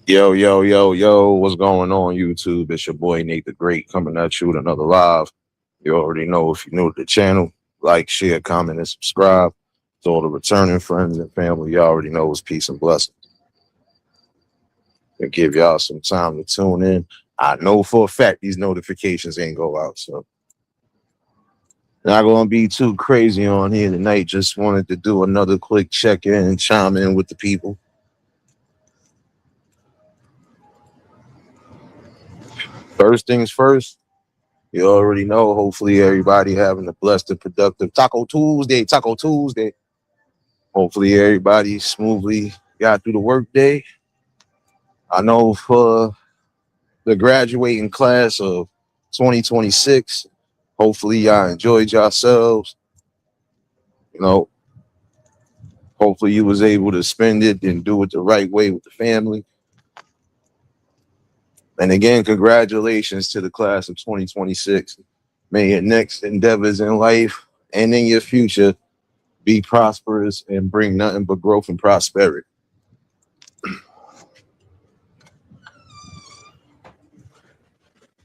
Yo, yo, yo, yo, what's going on, YouTube? It's your boy Nate the Great coming at you with another live. You already know if you're new to the channel, like, share, comment, and subscribe. To all the returning friends and family, you already know it's peace and blessings. And give y'all some time to tune in. I know for a fact these notifications ain't go out, so not gonna be too crazy on here tonight. Just wanted to do another quick check-in and chime in with the people. First things first. You already know. Hopefully, everybody having a blessed and productive Taco Tuesday. Taco Tuesday. Hopefully, everybody smoothly got through the workday. I know for the graduating class of 2026, hopefully, y'all enjoyed yourselves. You know, hopefully, you was able to spend it and do it the right way with the family. And again, congratulations to the class of 2026. May your next endeavors in life and in your future be prosperous and bring nothing but growth and prosperity.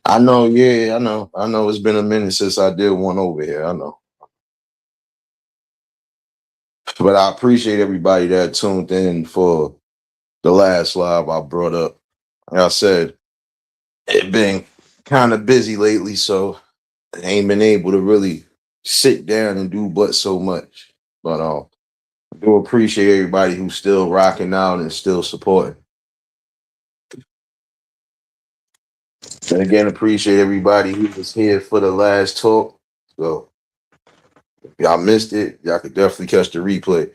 I know, yeah, I know it's been a minute since I did one over here. I know. But I appreciate everybody that tuned in for the last live I brought up. Like I said, it been kind of busy lately, so I ain't been able to really sit down and do but so much. But I do appreciate everybody who's still rocking out and still supporting. And again, appreciate everybody who was here for the last talk. So if y'all missed it, y'all could definitely catch the replay.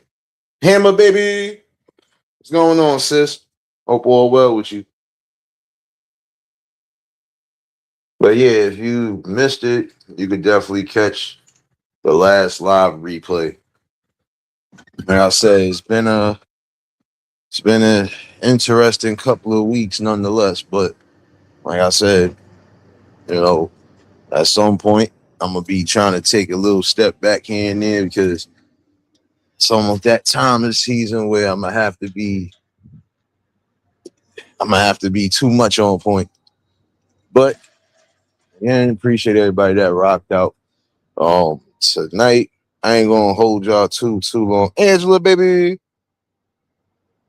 Hammer baby, what's going on, sis? Hope all well with you. But yeah, if you missed it, you could definitely catch the last live replay. Like I said, it's been a interesting couple of weeks nonetheless. But like I said, you know, at some point I'm gonna be trying to take a little step back here and there because it's almost that time of the season where I'm gonna have to be too much on point. But again, appreciate everybody that rocked out. Tonight I ain't gonna hold y'all too long. Angela, baby.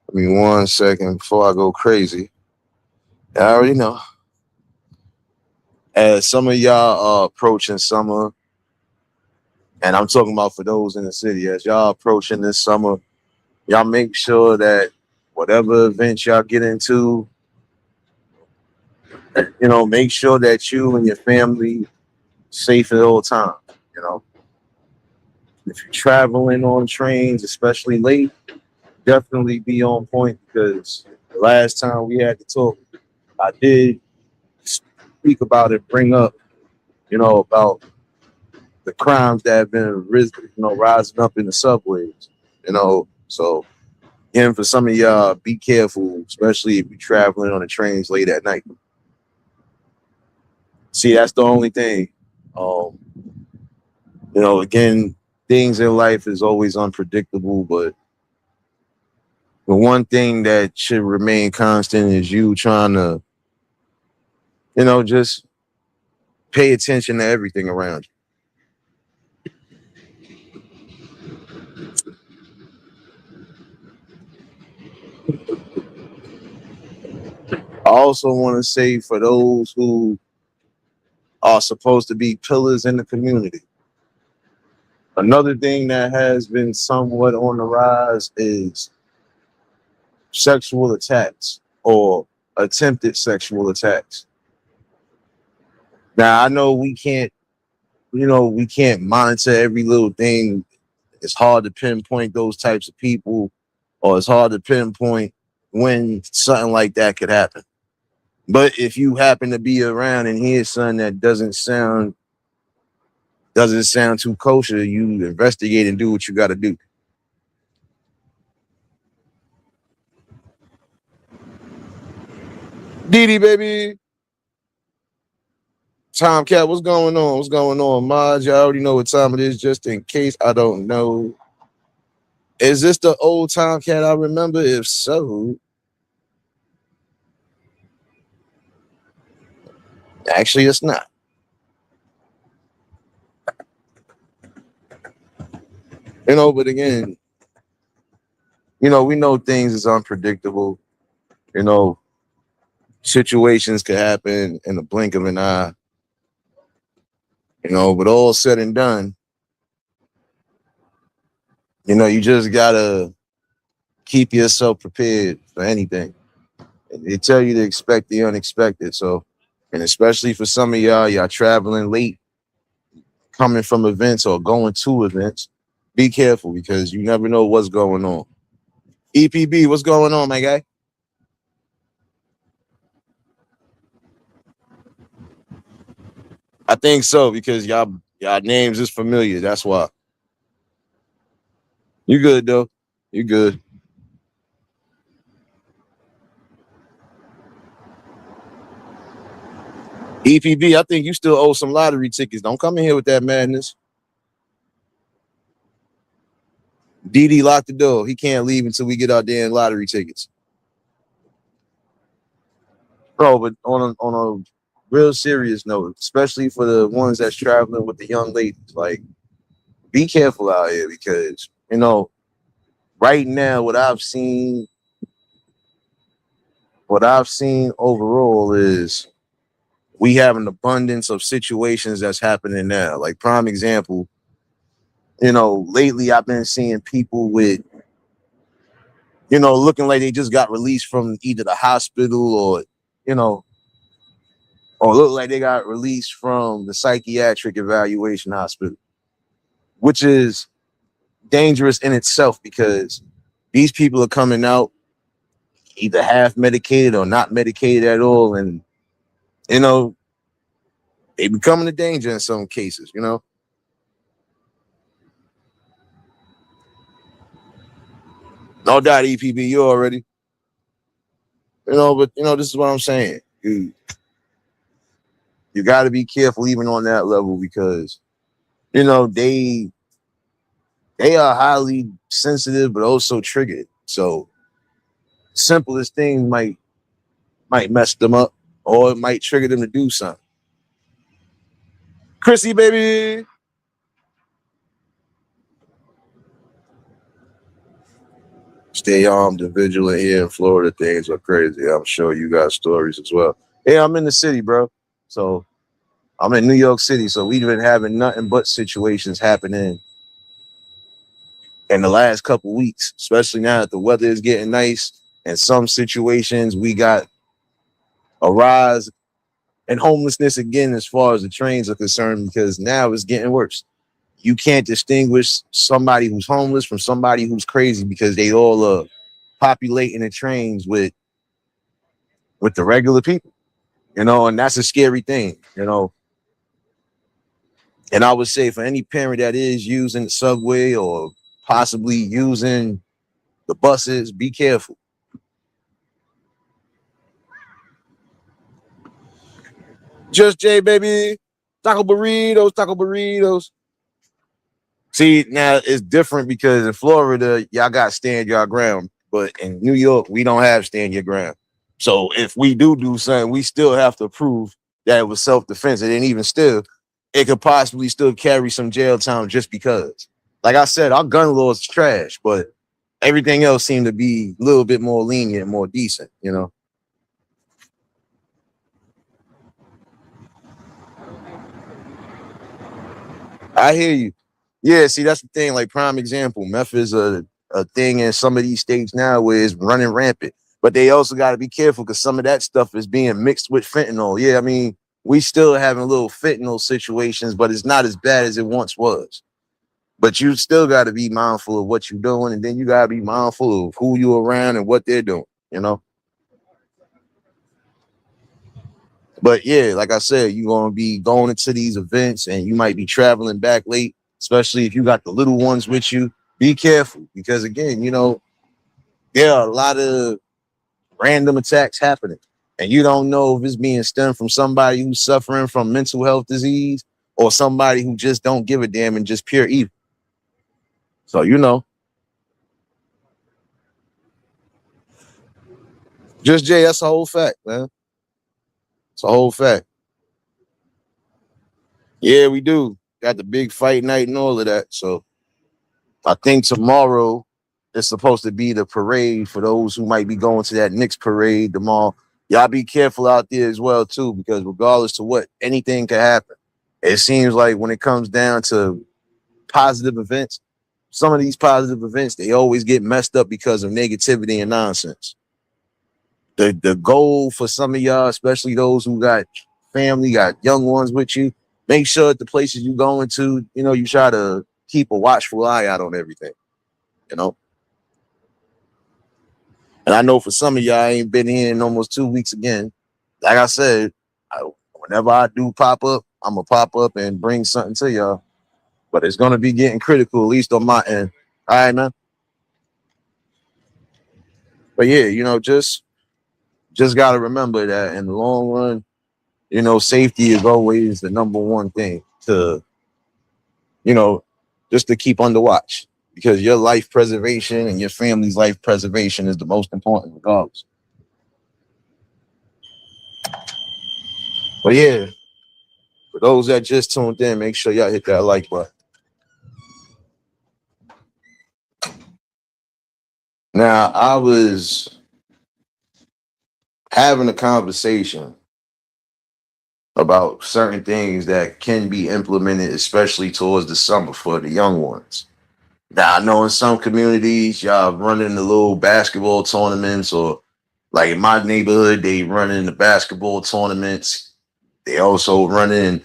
Give me 1 second before I go crazy. I already know. As some of y'all are approaching summer, and I'm talking about for those in the city, as y'all approaching this summer, y'all make sure that whatever events y'all get into, make sure that you and your family safe at all times. You know, if you're traveling on trains, especially late, definitely be on point because the last time we had to talk, I did speak about it, bring up, about the crimes that have been rising up in the subways. So again, for some of y'all, be careful, especially if you're traveling on the trains late at night. See, that's the only thing. Um, again, things in life is always unpredictable, but the one thing that should remain constant is you trying to, just pay attention to everything around you. I also want to say for those who are supposed to be pillars in the community, another thing that has been somewhat on the rise is sexual attacks or attempted sexual attacks. Now, I know we can't monitor every little thing. It's hard to pinpoint those types of people, or it's hard to pinpoint when something like that could happen. But if you happen to be around and hear something that doesn't sound too kosher, you investigate and do what you got to do. Didi, baby. Tomcat, what's going on? What's going on, Maj? You already know what time it is, just in case I don't know. Is this the old Tomcat I remember? If so, Actually, it's not. But again, we know things is unpredictable. You know, situations could happen in the blink of an eye. But all said and done, you just gotta keep yourself prepared for anything. They tell you to expect the unexpected. So, and especially for some of y'all traveling late, coming from events or going to events, be careful because you never know what's going on. EPB, what's going on, my guy? I think so because y'all names is familiar. That's why. You good though. You good. EPB, I think you still owe some lottery tickets. Don't come in here with that madness. DD locked the door. He can't leave until we get our damn lottery tickets. Bro, but on a real serious note, especially for the ones that's traveling with the young ladies, like be careful out here because right now what I've seen overall is we have an abundance of situations that's happening now. Like prime example, lately I've been seeing people with looking like they just got released from either the hospital you know or look like they got released from the psychiatric evaluation hospital, which is dangerous in itself because these people are coming out either half medicated or not medicated at all, and you know they becoming a danger in some cases. No doubt, EPB, you already, but this is what I'm saying. You got to be careful even on that level because they are highly sensitive but also triggered. So simplest things might mess them up or it might trigger them to do something. Chrissy, baby. Stay armed and vigilant here in Florida. Things are crazy. I'm sure you got stories as well. Yeah, I'm in the city, bro. So I'm in New York City. So we've been having nothing but situations happening in the last couple weeks, especially now that the weather is getting nice. In some situations, we got a rise in homelessness again as far as the trains are concerned because now it's getting worse. You can't distinguish somebody who's homeless from somebody who's crazy because they all are populating the trains with the regular people, and that's a scary thing. And I would say for any parent that is using the subway or possibly using the buses, be careful. Just Jay, baby. Taco burritos, taco burritos. See, now it's different because in Florida, y'all got stand your ground, but in New York, we don't have stand your ground. So if we do something, we still have to prove that it was self defense, and then even still, it could possibly still carry some jail time just because. Like I said, our gun laws is trash, but everything else seemed to be a little bit more lenient, more decent. I hear you. Yeah, see, that's the thing. Like prime example, meth is a thing in some of these states now where it's running rampant. But they also got to be careful because some of that stuff is being mixed with fentanyl. Yeah, I mean, we still having little fentanyl situations, but it's not as bad as it once was. But you still got to be mindful of what you're doing, and then you got to be mindful of who you're around and what they're doing. You know. But yeah, like I said, you're gonna be going into these events, and you might be traveling back late, especially if you got the little ones with you. Be careful because again, there are a lot of random attacks happening, and you don't know if it's being stemmed from somebody who's suffering from mental health disease or somebody who just don't give a damn and just pure evil. So just Jay, that's a whole fact, man. It's a whole fact. Yeah, we do. Got the big fight night and all of that. So I think tomorrow is supposed to be the parade for those who might be going to that Knicks parade tomorrow. Y'all be careful out there as well too, because regardless to what, anything can happen. It seems like when it comes down to positive events, some of these positive events they always get messed up because of negativity and nonsense. The goal for some of y'all, especially those who got family, got young ones with you, make sure at the places you going to, you try to keep a watchful eye out on everything, you know. And I know for some of y'all, I ain't been here in almost 2 weeks again. Like I said, whenever I do pop up, I'm gonna pop up and bring something to y'all. But it's gonna be getting critical, at least on my end. All right, man. But yeah, just gotta remember that in the long run, safety is always the number one thing to, you know, just to keep under watch. Because your life preservation and your family's life preservation is the most important, regardless. But yeah, for those that just tuned in, make sure y'all hit that like button. Now, I was having a conversation about certain things that can be implemented, especially towards the summer for the young ones. Now, I know in some communities, y'all running the little basketball tournaments, or like in my neighborhood, they running the basketball tournaments. They also running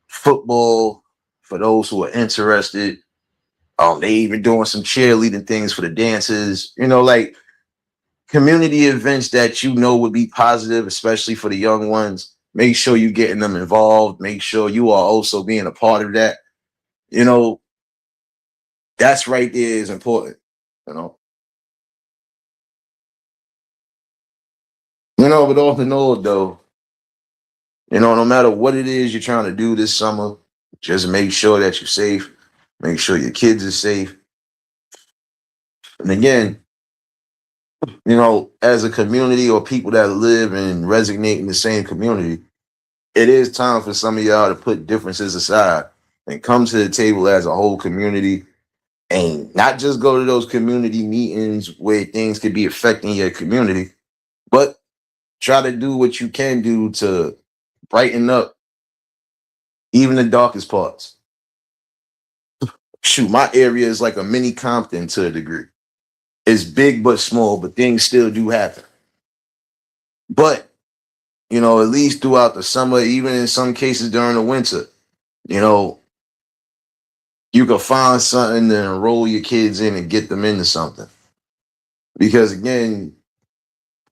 football for those who are interested. They even doing some cheerleading things for the dances. Like community events that would be positive, especially for the young ones. Make sure you getting them involved. Make sure you are also being a part of that. You know, that's right there is important. You know, but all in all, though, no matter what it is you're trying to do this summer, just make sure that you're safe. Make sure your kids are safe. And again, as a community or people that live and resonate in the same community, it is time for some of y'all to put differences aside and come to the table as a whole community, and not just go to those community meetings where things could be affecting your community, but try to do what you can do to brighten up even the darkest parts. Shoot, my area is like a mini Compton to a degree. It's big but small, but things still do happen. But, at least throughout the summer, even in some cases during the winter, you know, you can find something to enroll your kids in and get them into something. Because again,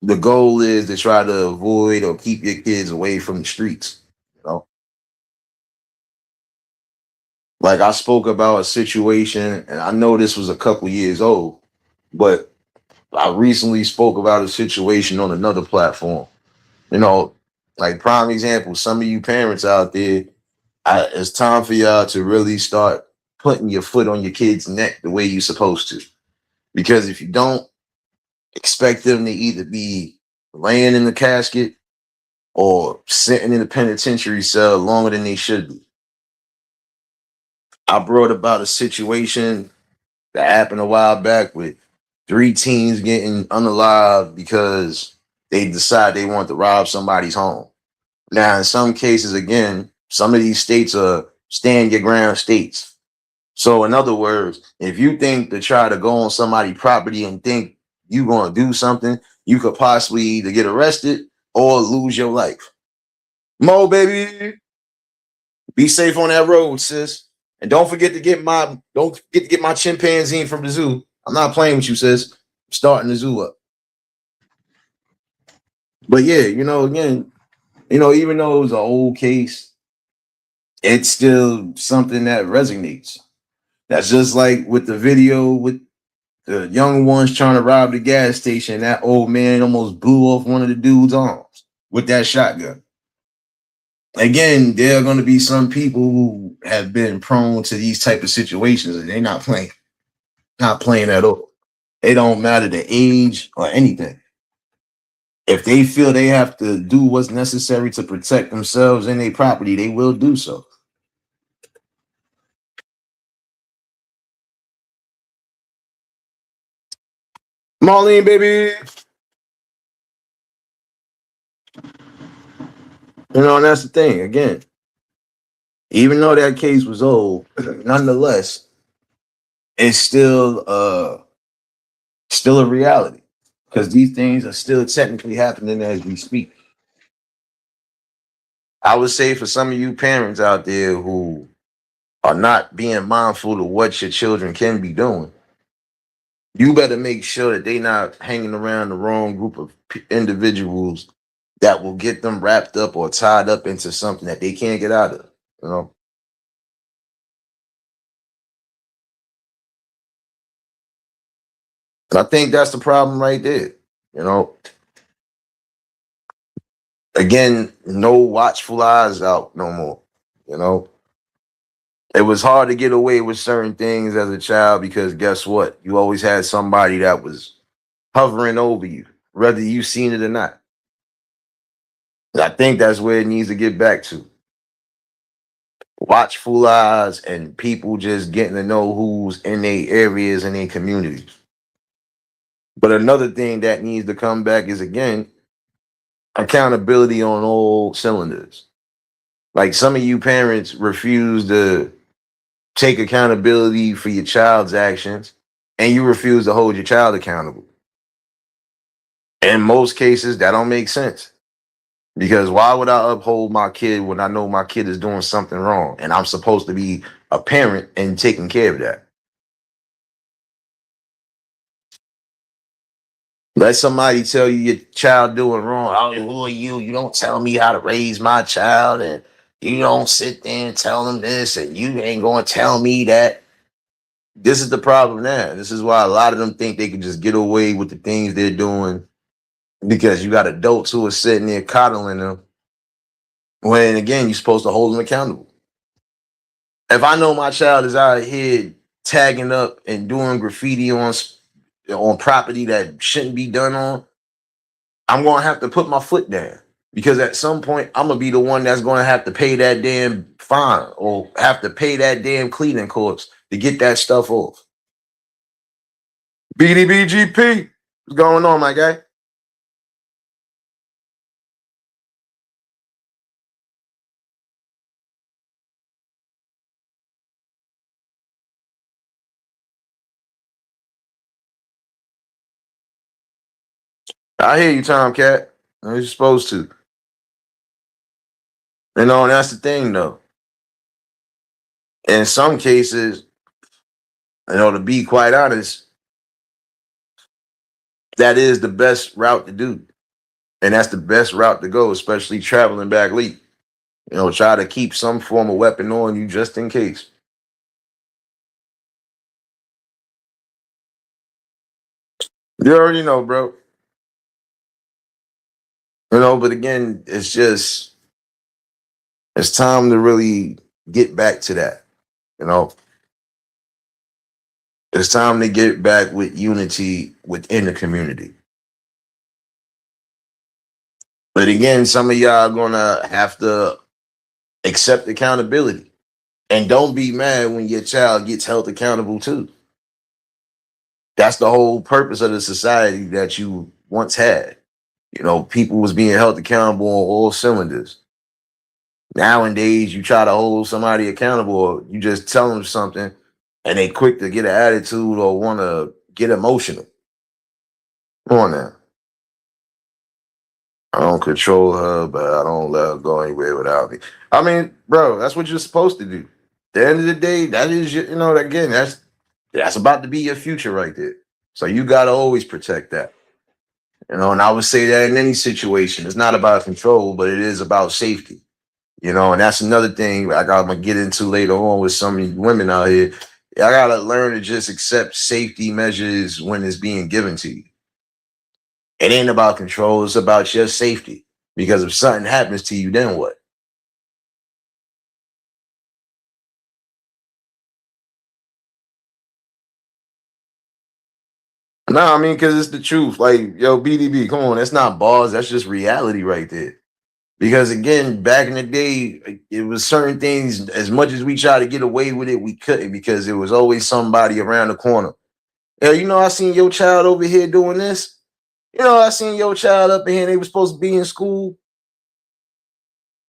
the goal is to try to avoid or keep your kids away from the streets. You know, like I spoke about a situation, and I know this was a couple years old, but I recently spoke about a situation on another platform. You know, like prime example, some of you parents out there, it's time for y'all to really start putting your foot on your kid's neck the way you're supposed to. Because if you don't, expect them to either be laying in the casket or sitting in the penitentiary cell longer than they should be. I brought about a situation that happened a while back with three teens getting unalive because they decide they want to rob somebody's home. Now, in some cases, again, some of these states are stand your ground states. So, in other words, if you think to try to go on somebody's property and think you're going to do something, you could possibly either get arrested or lose your life. Mo, baby, be safe on that road, sis. And don't forget to get my chimpanzee from the zoo. I'm not playing with you, sis. I'm starting the zoo up. But yeah, again, even though it was an old case, it's still something that resonates. That's just like with the video with the young ones trying to rob the gas station. That old man almost blew off one of the dude's arms with that shotgun. Again, there are going to be some people who have been prone to these type of situations, and they're not playing at all. It don't matter the age or anything. If they feel they have to do what's necessary to protect themselves and their property, they will do so. Marlene, baby. And that's the thing. Again, even though that case was old, nonetheless, it's still a reality because these things are still technically happening as we speak. I would say for some of you parents out there who are not being mindful of what your children can be doing, you better make sure that they not hanging around the wrong group of individuals that will get them wrapped up or tied up into something that they can't get out of. You know, and I think that's the problem right there. You know, again, no watchful eyes out no more. You know, it was hard to get away with certain things as a child because guess what? You always had somebody that was hovering over you, whether you seen it or not. And I think that's where it needs to get back to. Watchful eyes and people just getting to know who's in their areas and their communities. But another thing that needs to come back is again accountability on all cylinders. Like some of you parents refuse to take accountability for your child's actions and you refuse to hold your child accountable. In most cases, that don't make sense. Because why would I uphold my kid when I know my kid is doing something wrong and I'm supposed to be a parent and taking care of that? Let somebody tell you your child doing wrong. Oh, who are you? You don't tell me how to raise my child, and you don't sit there and tell them this, and you ain't going to tell me that. This is the problem now. This is why a lot of them think they can just get away with the things they're doing because you got adults who are sitting there coddling them. When again, you're supposed to hold them accountable. If I know my child is out here tagging up and doing graffiti on property that shouldn't be done on, I'm gonna have to put my foot down because at some point I'm gonna be the one that's gonna have to pay that damn fine or have to pay that damn cleaning course to get that stuff off. BDBGP, what's going on, my guy? I hear you, Tomcat. You're supposed to. And that's the thing, though. In some cases, to be quite honest, that is the best route to do. And that's the best route to go, especially traveling back late. Try to keep some form of weapon on you just in case. You already know, bro. But again, it's time to really get back to that. You know, it's time to get back with unity within the community. But again, some of y'all gonna have to accept accountability. And don't be mad when your child gets held accountable too. That's the whole purpose of the society that you once had. People was being held accountable on all cylinders. Nowadays, you try to hold somebody accountable, or you just tell them something, and they quick to get an attitude or want to get emotional. Come on now. I don't control her, but I don't let her go anywhere without me. I mean, bro, that's what you're supposed to do. At the end of the day, that is again, that's about to be your future right there. So you gotta always protect that. And I would say that in any situation, it's not about control, but it is about safety. And that's another thing like I'm gonna get into later on with some of you women out here. I gotta learn to just accept safety measures when it's being given to you. It ain't about control, it's about your safety. Because if something happens to you, then what? No, I mean, because it's the truth. Like, yo, BDB, come on, that's not bars, that's just reality right there. Because again, back in the day, it was certain things, as much as we tried to get away with it, we couldn't because there was always somebody around the corner. Yeah, you know, I seen your child over here doing this. You know, I seen your child up in here. They were supposed to be in school.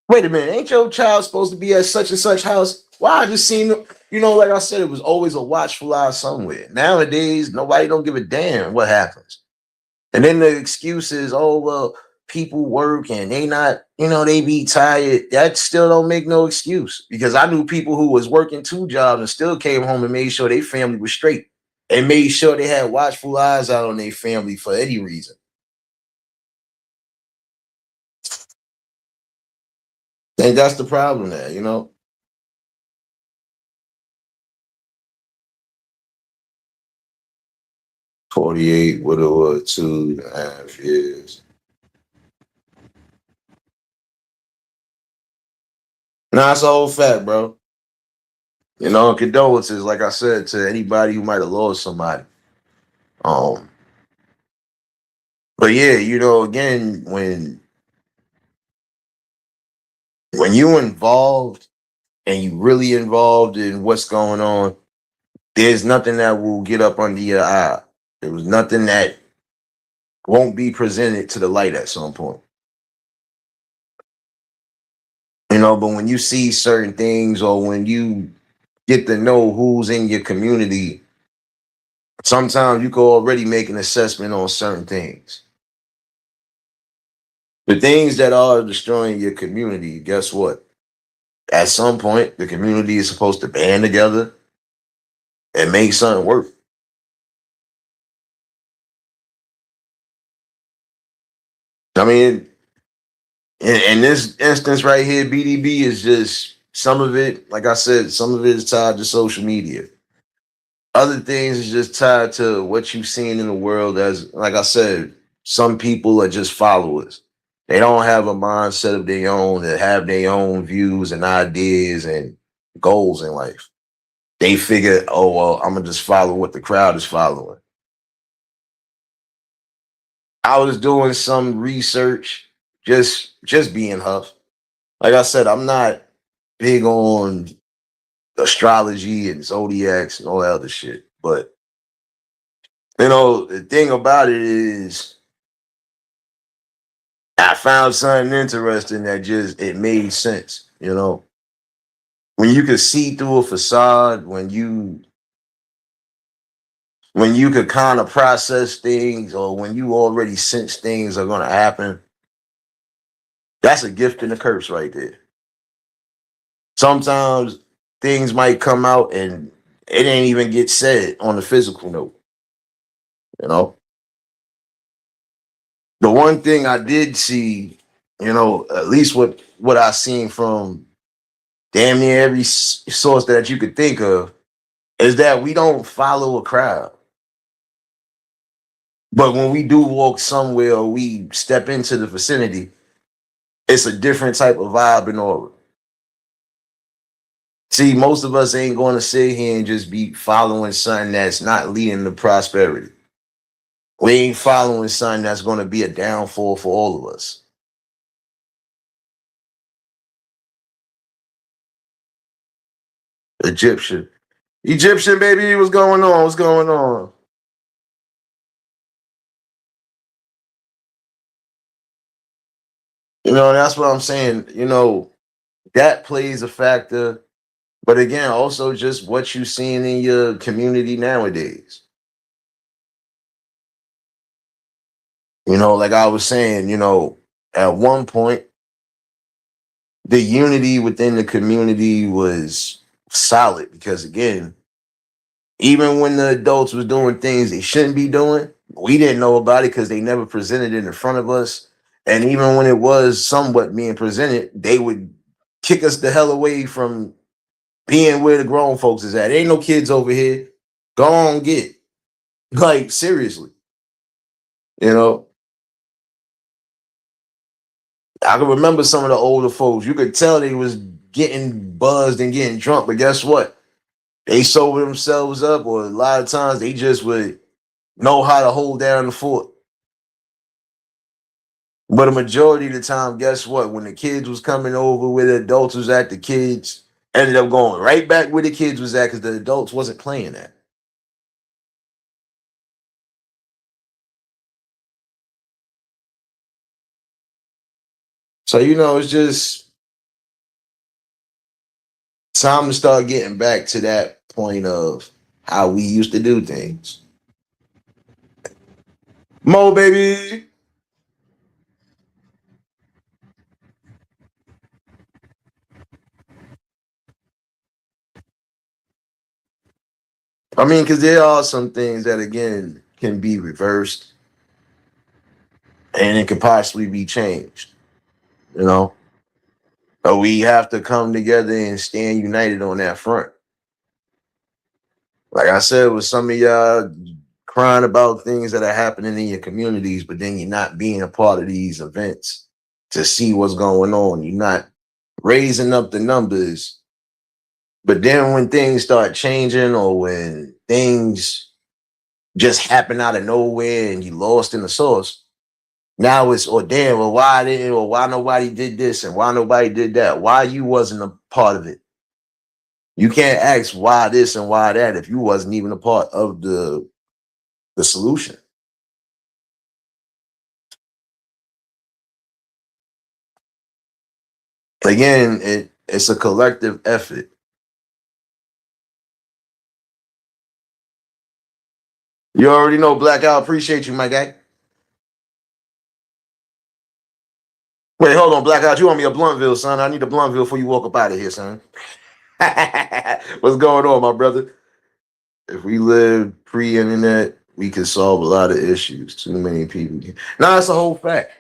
Wait a minute, ain't your child supposed to be at such and such house? Why I just seen them? You know, like I said, it was always a watchful eye somewhere. Nowadays, nobody don't give a damn what happens. And then the excuse is, oh well, people work and they not, you know, they be tired. That still don't make no excuse because I knew people who was working two jobs and still came home and made sure their family was straight and made sure they had watchful eyes out on their family for any reason. And that's the problem there, you know. 48 with a 2.5 years. Nah, it's a whole fact, bro. You know, condolences, like I said, to anybody who might have lost somebody. Um, but yeah, you know, again, when you involved and you really involved in what's going on, there's nothing that will get up under your eye. There was nothing that won't be presented to the light at some point. You know, but when you see certain things or when you get to know who's in your community, sometimes you can already make an assessment on certain things. The things that are destroying your community, guess what? At some point, the community is supposed to band together and make something work. I mean, in this instance right here, BDB is just some of it, like I said, some of it is tied to social media. Other things is just tied to what you've seen in the world. As like I said, some people are just followers. They don't have a mindset of their own that have their own views and ideas and goals in life. They figure, oh well, I'm gonna just follow what the crowd is following. I was doing some research, just being Huff. Like I said, I'm not big on astrology and zodiacs and all that other shit. But you know, the thing about it is I found something interesting that just it made sense, you know. When you could see through a facade, when you could kind of process things or when you already sense things are gonna happen, that's a gift and a curse right there. Sometimes things might come out and it ain't even get said on the physical note, you know. The one thing I did see, you know, at least what I seen from damn near every source that you could think of, is that we don't follow a crowd. But when we do walk somewhere or we step into the vicinity, it's a different type of vibe and aura. See, most of us ain't going to sit here and just be following something that's not leading to prosperity. We ain't following something that's going to be a downfall for all of us. Egyptian. Egyptian, baby, what's going on? What's going on? You know, that's what I'm saying. You know, that plays a factor. But again, also just what you seeing in your community nowadays. You know, like I was saying, you know, at one point, the unity within the community was solid because again, even when the adults was doing things they shouldn't be doing, we didn't know about it because they never presented it in front of us. And even when it was somewhat being presented, they would kick us the hell away from being where the grown folks is at. Ain't no kids over here. Go on, get like seriously. You know, I can remember some of the older folks. You could tell they was getting buzzed and getting drunk, but guess what? They sober themselves up, or a lot of times they just would know how to hold down the fort. But a majority of the time, guess what? When the kids was coming over where the adults was at, the kids ended up going right back where the kids was at because the adults wasn't playing that. So it's just time to start getting back to that point of how we used to do things. Mo, baby. I mean, because there are some things that again can be reversed and it could possibly be changed. You know, but we have to come together and stand united on that front. Like I said, with some of y'all crying about things that are happening in your communities, but then you're not being a part of these events to see what's going on. You're not raising up the numbers. But then when things start changing or when things just happen out of nowhere and you lost in the source, now it's, oh damn, well, why didn't, or why nobody did this and why nobody did that? Why you wasn't a part of it? You can't ask why this and why that if you wasn't even a part of the solution. Again, it's a collective effort. You already know, Blackout. Appreciate you, my guy. Wait, hold on, Blackout. You want me a Bluntville, son? I need a Bluntville before you walk up out of here, son. What's going on, my brother? If we lived pre-internet, we could solve a lot of issues. Too many people. No, that's a whole fact.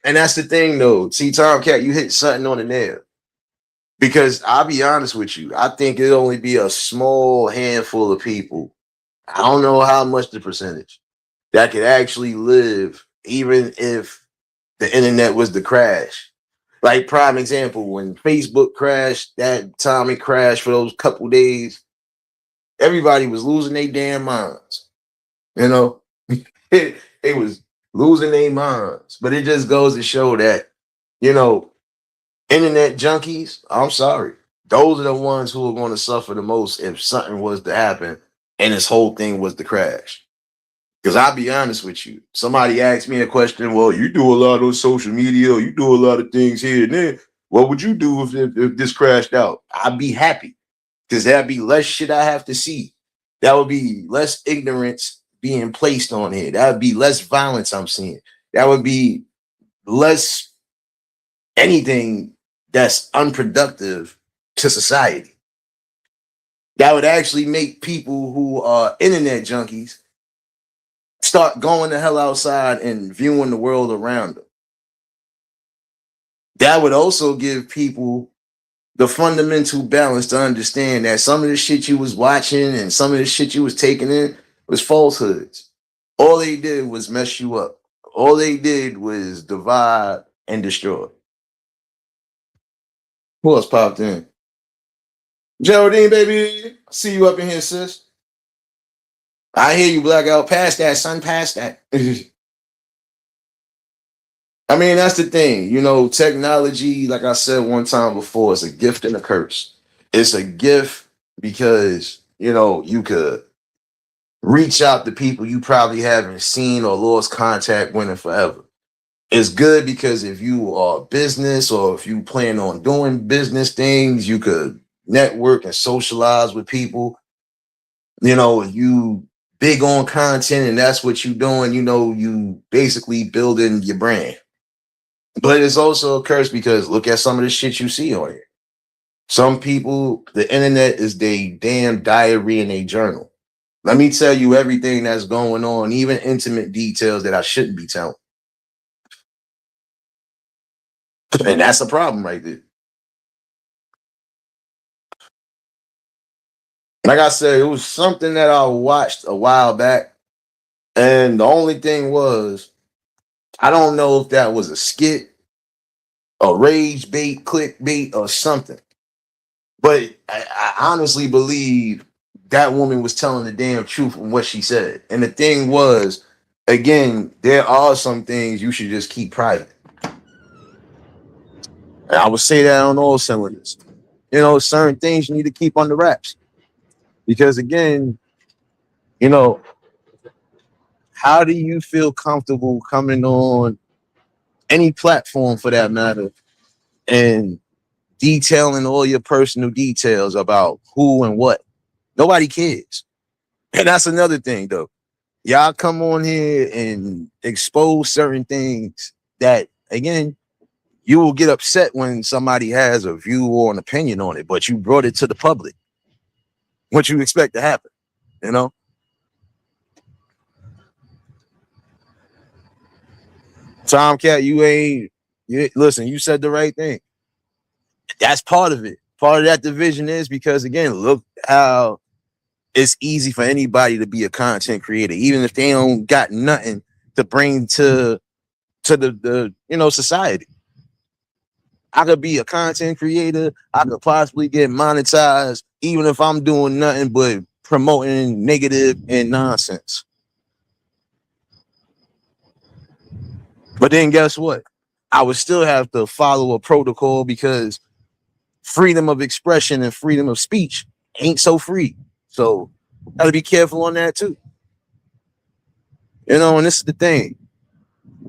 And that's the thing, though. See, Tomcat, you hit something on the nail. Because I'll be honest with you, I think it'll only be a small handful of people. I don't know how much the percentage that could actually live, even if the internet was to crash. Like prime example, when Facebook crashed, that time it crashed for those couple days, everybody was losing their damn minds. You know, it was losing their minds. But it just goes to show that, you know, internet junkies, I'm sorry. Those are the ones who are going to suffer the most if something was to happen and this whole thing was to crash. Because I'll be honest with you. Somebody asked me a question, well, you do a lot on social media, or you do a lot of things here and there. What would you do if this crashed out? I'd be happy because that'd be less shit I have to see. That would be less ignorance being placed on here. That would be less violence I'm seeing. That would be less anything that's unproductive to society. That would actually make people who are internet junkies start going the hell outside and viewing the world around them. That would also give people the fundamental balance to understand that some of the shit you was watching and some of the shit you was taking in was falsehoods. All they did was mess you up. All they did was divide and destroy. Who else popped in? Geraldine, baby. See you up in here, sis. I hear you, Blackout. Past that, son. Past that. I mean, that's the thing. Technology, like I said one time before, is a gift and a curse. It's a gift because, you could reach out to people you probably haven't seen or lost contact with in forever. It's good because if you are business or if you plan on doing business things, you could network and socialize with people. You big on content and that's what you doing, you basically building your brand. But it's also a curse because look at some of the shit you see on here. Some people, the internet is their damn diary and a journal. Let me tell you everything that's going on, even intimate details that I shouldn't be telling. And that's a problem right there. Like I said, it was something that I watched a while back. And the only thing was, I don't know if that was a skit, a rage bait, clickbait, or something. But I honestly believe that woman was telling the damn truth from what she said. And the thing was, again, there are some things you should just keep private. And I would say that on all cylinders. Certain things you need to keep under wraps. Because again, you know, how do you feel comfortable coming on any platform for that matter, and detailing all your personal details about who and what. Nobody cares. And that's another thing though. Y'all come on here and expose certain things that again you will get upset when somebody has a view or an opinion on it, but you brought it to the public. What you expect to happen, you know? Tomcat, listen, you said the right thing. That's part of it. Part of that division is because again, look how it's easy for anybody to be a content creator, even if they don't got nothing to bring to the society. I could be a content creator. I could possibly get monetized, even if I'm doing nothing but promoting negative and nonsense. But then guess what? I would still have to follow a protocol because freedom of expression and freedom of speech ain't so free. So gotta be careful on that too. And this is the thing.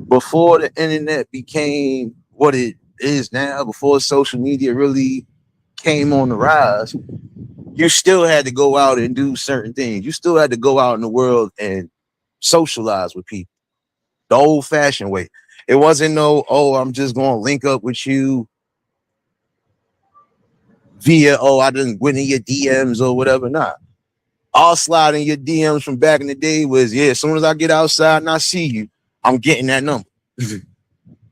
Before the internet became what it is now, before social media really came on the rise, you still had to go out and do certain things. You still had to go out in the world and socialize with people the old fashioned way. It wasn't no, oh, I'm just going to link up with you via, oh, I didn't went in your DMs or whatever. Nah. I'll slide in your DMs from back in the day was, yeah, as soon as I get outside and I see you, I'm getting that number.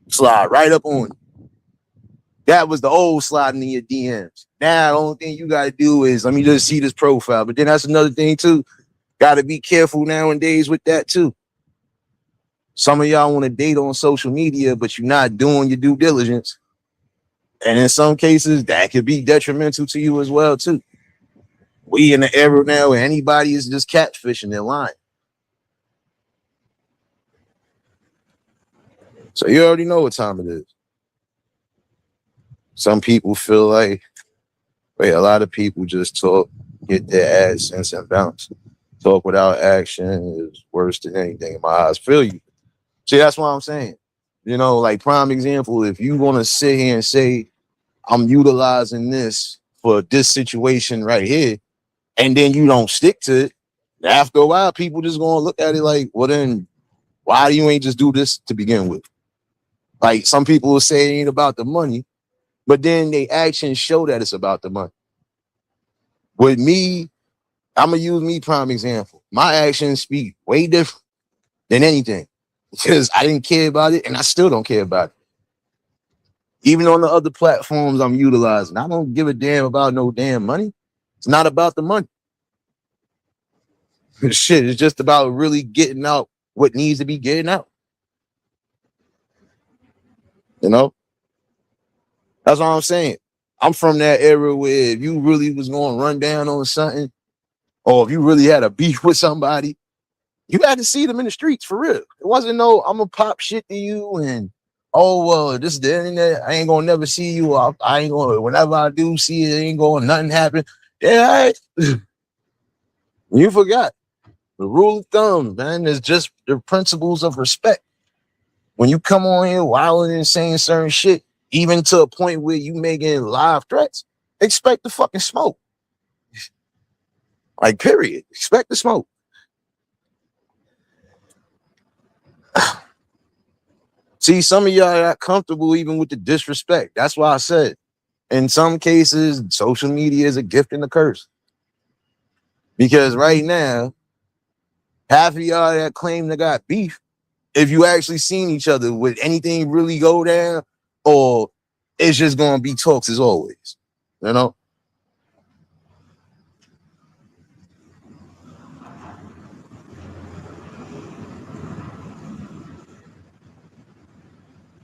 Slide right up on you. That was the old sliding in your DMs. Now, the only thing you got to do is, let me just see this profile. But then that's another thing, too. Got to be careful nowadays with that, too. Some of y'all want to date on social media, but you're not doing your due diligence. And in some cases, that could be detrimental to you as well, too. We in the era now where anybody is just catfishing, they're lying. So you already know what time it is. Some people feel like, wait, a lot of people just talk, get their AdSense and bounce. Talk without action is worse than anything in my eyes. Feel you. See, that's what I'm saying. Like prime example, if you want to sit here and say, I'm utilizing this for this situation right here, and then you don't stick to it, after a while, people just gonna look at it like, well, then why do you ain't just do this to begin with? Like some people will say it ain't about the money, but then they actions show that it's about the money. With me, I'm gonna use me prime example. My actions speak way different than anything because I didn't care about it and I still don't care about it. Even on the other platforms I'm utilizing, I don't give a damn about no damn money. It's not about the money. Shit, it's just about really getting out what needs to be getting out. That's what I'm saying. I'm from that era where if you really was going to run down on something, or if you really had a beef with somebody, you had to see them in the streets for real. It wasn't no, I'm gonna pop shit to you and oh well, this is the internet. I ain't gonna never see you. I ain't gonna. Whenever I do see it, ain't going nothing happen. Yeah, you forgot the rule of thumb, man. Is just the principles of respect. When you come on here wilding and saying certain shit, even to a point where you making live threats, expect the fucking smoke. Like, period. Expect the smoke. See, some of y'all got comfortable even with the disrespect. That's why I said, in some cases, social media is a gift and a curse. Because right now, half of y'all that claim they got beef, if you actually seen each other, would anything really go down? Or it's just going to be talks as always, you know?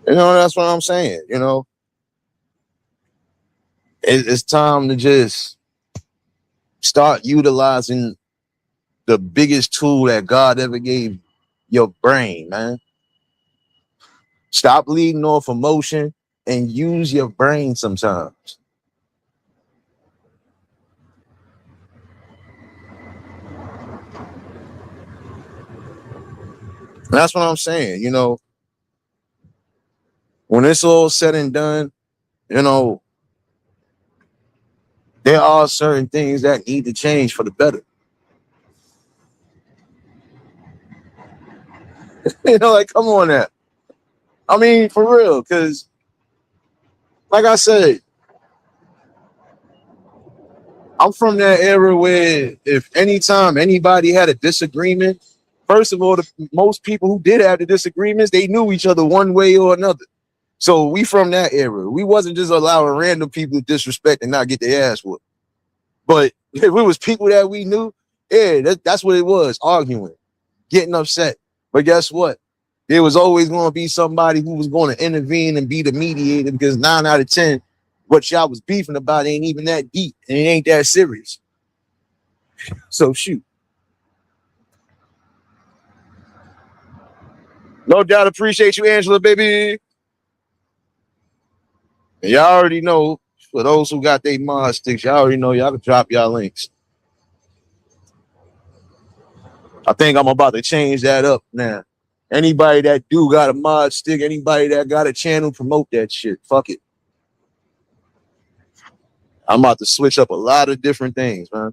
That's what I'm saying, It's time to just start utilizing the biggest tool that God ever gave, your brain, man. Stop leading off emotion and use your brain sometimes. That's what I'm saying, When it's all said and done, you know, there are certain things that need to change for the better. You know, like come on now. I mean, for real, because like I said, I'm from that era where if anytime anybody had a disagreement, first of all, the most people who did have the disagreements, they knew each other one way or another. So we from that era. We wasn't just allowing random people to disrespect and not get their ass whooped. But if it was people that we knew, yeah, that's what it was, arguing, getting upset. But guess what? There was always going to be somebody who was going to intervene and be the mediator because 9 out of 10, what y'all was beefing about ain't even that deep and it ain't that serious. So shoot. No doubt appreciate you, Angela, baby. And y'all already know, for those who got their mod sticks, y'all already know y'all can drop y'all links. I think I'm about to change that up now. Anybody that do got a mod stick, anybody that got a channel, promote that shit. Fuck it. I'm about to switch up a lot of different things, man.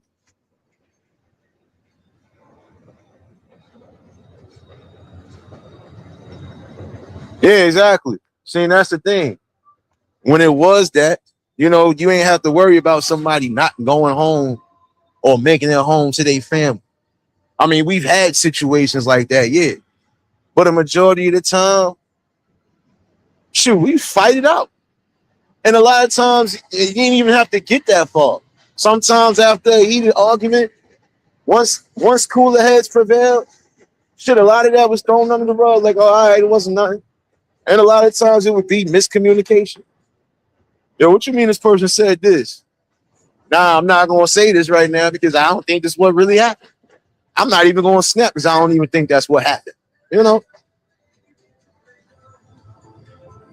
Yeah, exactly. See, that's the thing. When it was that, you know, you ain't have to worry about somebody not going home or making it home to their family. I mean, we've had situations like that, yeah. But a majority of the time, shoot, we fight it out. And a lot of times, you didn't even have to get that far. Sometimes after a heated argument, once cooler heads prevailed, shit, a lot of that was thrown under the rug. Like, oh, all right, it wasn't nothing. And a lot of times it would be miscommunication. Yo, what you mean this person said this? Nah, I'm not gonna say this right now because I don't think this is what really happened. I'm not even gonna snap because I don't even think that's what happened. You know?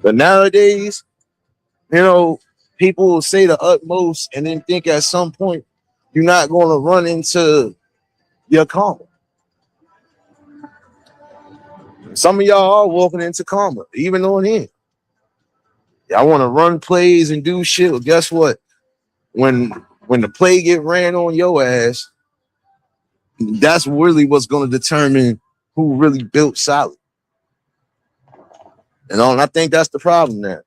But nowadays, you know, people will say the utmost and then think at some point you're not gonna run into your karma. Some of y'all are walking into karma, even on here. Y'all want to run plays and do shit. Well, guess what? When when the play get ran on your ass, that's really what's going to determine who really built solid. And I think that's the problem now.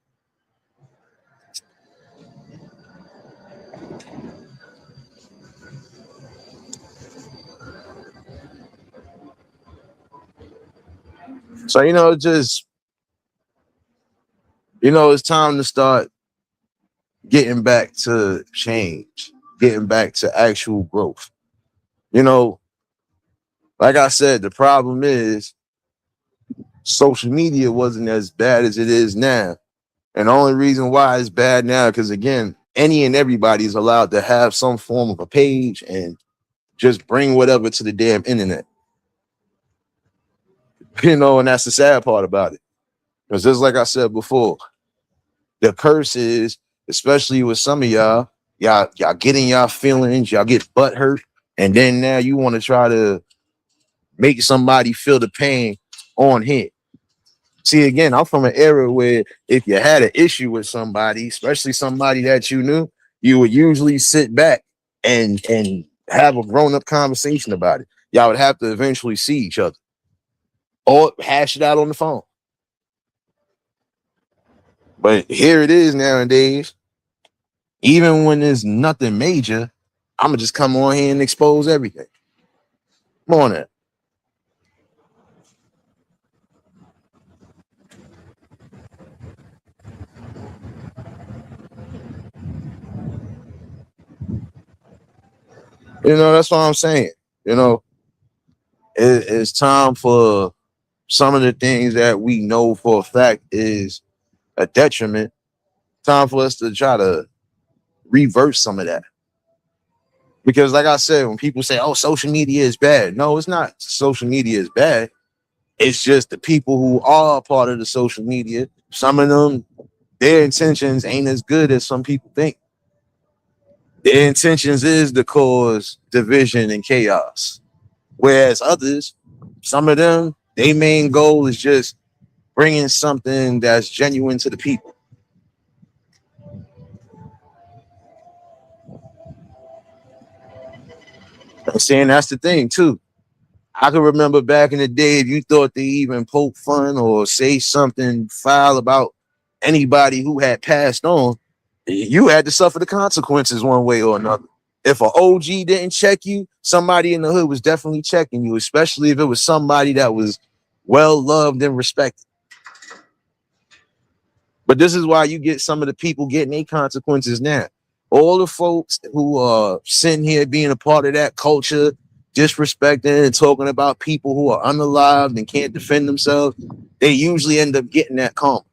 So just it's time to start getting back to change, getting back to actual growth. You know, like I said, the problem is social media wasn't as bad as it is now. And the only reason why it's bad now, because again, any and everybody is allowed to have some form of a page and just bring whatever to the damn internet. And that's the sad part about it. Because just like I said before, the curse is, especially with some of y'all getting y'all feelings, y'all get butt hurt, and then now you want to try to make somebody feel the pain on him. See, again, I'm from an era where if you had an issue with somebody, especially somebody that you knew, you would usually sit back and have a grown-up conversation about it. Y'all would have to eventually see each other or hash it out on the phone. But here it is nowadays. Even when there's nothing major, I'm gonna just come on here and expose everything. Come on now. That's what I'm saying. You know, it's time for some of the things that we know for a fact is a detriment. Time for us to try to reverse some of that. Because, like I said, when people say, "Oh, social media is bad," no, it's not. Social media is bad. It's just the people who are part of the social media. Some of them, their intentions ain't as good as some people think. Their intentions is to cause division and chaos. Whereas others, some of them, their main goal is just bringing something that's genuine to the people. I'm saying that's the thing too. I can remember back in the day, if you thought they even poke fun or say something foul about anybody who had passed on, you had to suffer the consequences one way or another. If an OG didn't check you, somebody in the hood was definitely checking you, especially if it was somebody that was well loved and respected. But this is why you get some of the people getting their consequences now. All the folks who are sitting here being a part of that culture, disrespecting and talking about people who are unalived and can't defend themselves, they usually end up getting that karma.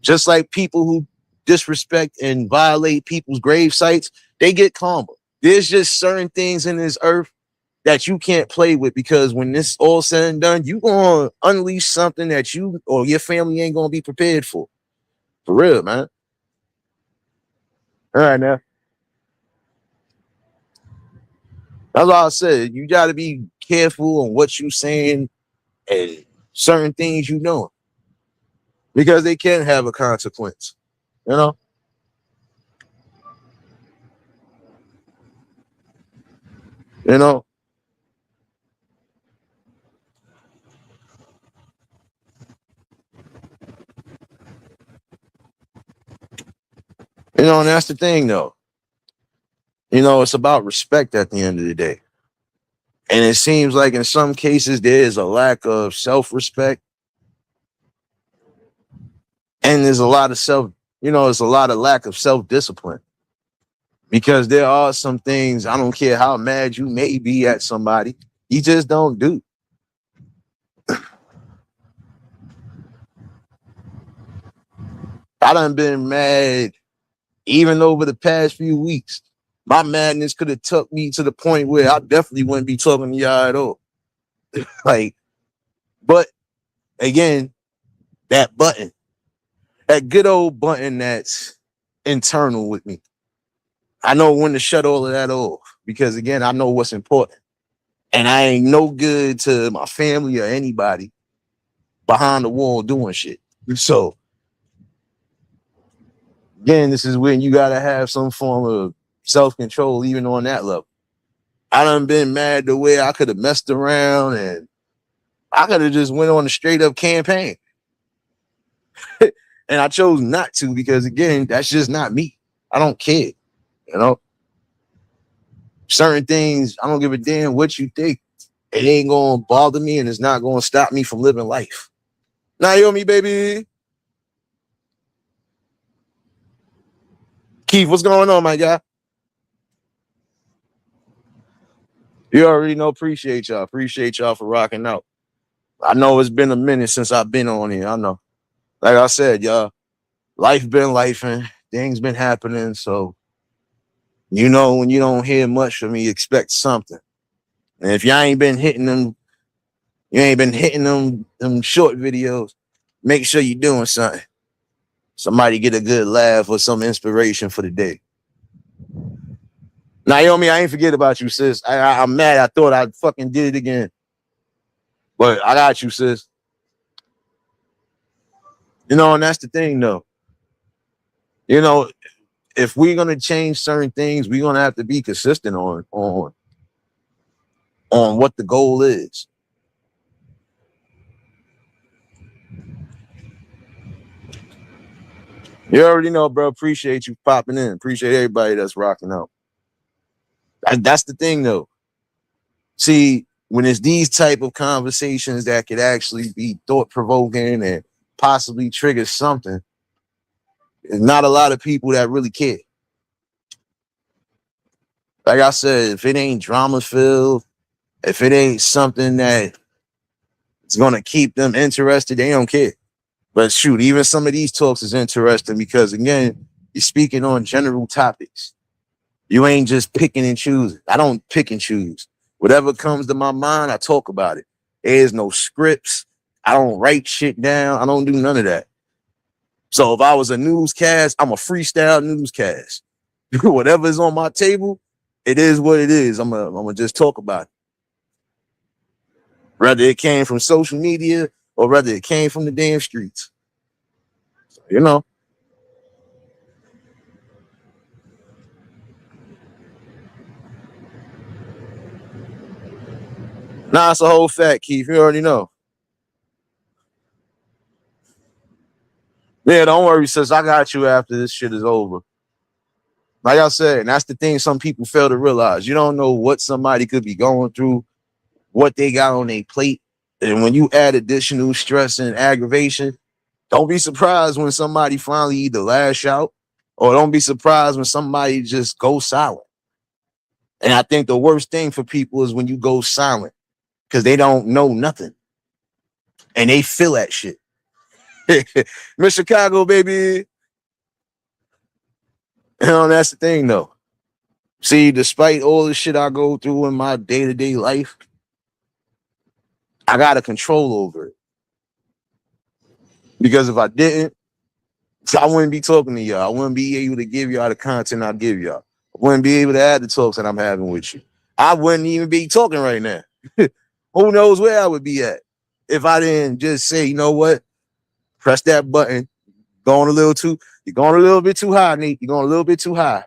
Just like people who disrespect and violate people's grave sites, they get karma. There's just certain things in this earth that you can't play with, because when this all said and done, you gonna unleash something that you or your family ain't gonna be prepared for. For real, man. All right, now. That's all I said. You got to be careful on what you saying and certain things you doing, because they can have a consequence. You know, you know, and that's the thing, though. It's about respect at the end of the day, and it seems like in some cases there is a lack of self-respect, and there's a lot of there's a lot of lack of self-discipline, because there are some things, I don't care how mad you may be at somebody, you just don't do. I done been mad even over the past few weeks. My madness could have took me to the point where I definitely wouldn't be talking to y'all at all. Like, but again, that button, that good old button that's internal with me. I know when to shut all of that off, because again, I know what's important. And I ain't no good to my family or anybody behind the wall doing shit. So again, this is when you gotta have some form of self-control, even on that level. I done been mad the way I could have messed around, and I could have just went on a straight up campaign. And I chose not to, because again, that's just not me. I don't care. You know, certain things, I don't give a damn what you think. It ain't gonna bother me, and it's not gonna stop me from living life. Naomi, baby. Keith, what's going on, my guy? You already know. Appreciate y'all. Appreciate y'all for rocking out. I know it's been a minute since I've been on here. I know. Like I said, y'all, life been life and things been happening. So, when you don't hear much from me, expect something. And if y'all ain't been hitting them, you ain't been hitting them short videos, make sure you're doing something. Somebody get a good laugh or some inspiration for the day. Naomi, I ain't forget about you, sis. I'm mad. I thought I fucking did it again. But I got you, sis. And that's the thing, though. You know, if we're gonna change certain things, we're gonna have to be consistent on what the goal is. You already know, bro. Appreciate you popping in. Appreciate everybody that's rocking out. That's the thing, though. See, when it's these type of conversations that could actually be thought provoking and possibly trigger something, there's not a lot of people that really care. Like I said, if it ain't drama filled, if it ain't something that is gonna keep them interested, they don't care. But shoot, even some of these talks is interesting, because again, you're speaking on general topics. You ain't just picking and choosing. I don't pick and choose. Whatever comes to my mind, I talk about it. There's no scripts. I don't write shit down. I don't do none of that. So if I was a newscast, I'm a freestyle newscast. Whatever's on my table, it is what it is. I'm gonna just talk about it. Whether it came from social media or rather it came from the damn streets. You know. Nah, it's a whole fact, Keith. You already know. Yeah, don't worry, sis. I got you after this shit is over. Like I said, and that's the thing some people fail to realize. You don't know what somebody could be going through, what they got on their plate. And when you add additional stress and aggravation, don't be surprised when somebody finally either lash out or don't be surprised when somebody just goes silent. And I think the worst thing for people is when you go silent because they don't know nothing and they feel that shit. Miss Chicago, baby. You know, that's the thing though. See, despite all the shit I go through in my day-to-day life, I got a control over it. Because if I didn't, I wouldn't be talking to y'all. I wouldn't be able to give y'all the content I give y'all. I wouldn't be able to have the talks that I'm having with you. I wouldn't even be talking right now. Who knows where I would be at if I didn't just say, you know what? Press that button. You're going a little bit too high, Nate. You're going a little bit too high.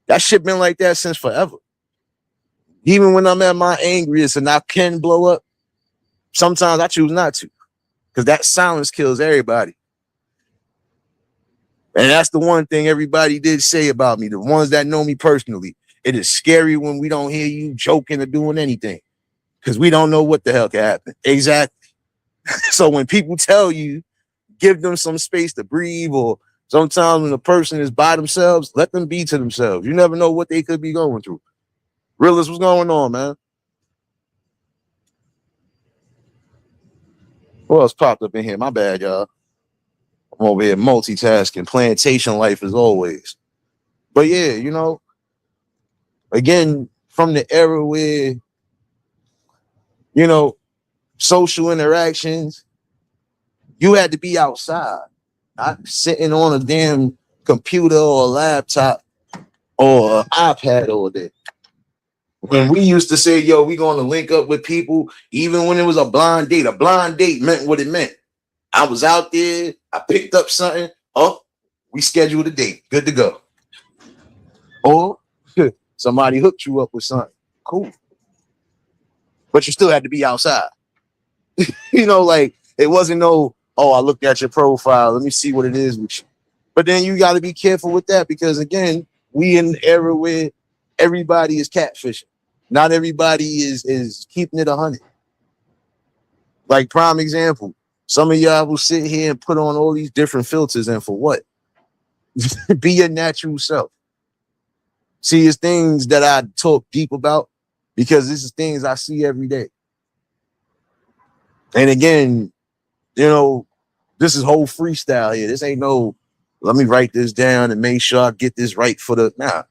That shit been like that since forever. Even when I'm at my angriest and I can blow up, sometimes I choose not to. Because that silence kills everybody. And that's the one thing everybody did say about me. The ones that know me personally. It is scary when we don't hear you joking or doing anything. Because we don't know what the hell can happen. Exactly. So when people tell you, give them some space to breathe, or sometimes when a person is by themselves, let them be to themselves. You never know what they could be going through. Realist, what's going on, man? What else popped up in here? My bad, y'all. I'm over here multitasking, plantation life as always. But yeah, you know, again, from the era where, you know, social interactions, you had to be outside, not sitting on a damn computer or a laptop or an iPad all day. When we used to say, yo, we going to link up with people, even when it was a blind date meant what it meant. I was out there, I picked up something. Oh, we scheduled a date. Good to go. Or somebody hooked you up with something. Cool. But you still had to be outside. You know, like it wasn't no, oh, I looked at your profile. Let me see what it is with you. But then you got to be careful with that because, again, we in an era where everybody is catfishing. Not everybody is keeping it 100. Like, prime example, some of y'all will sit here and put on all these different filters, and for what? Be your natural self. See, it's things that I talk deep about because this is things I see every day. And again, you know, this is whole freestyle here. This ain't no, let me write this down and make sure I get this right for the, nah.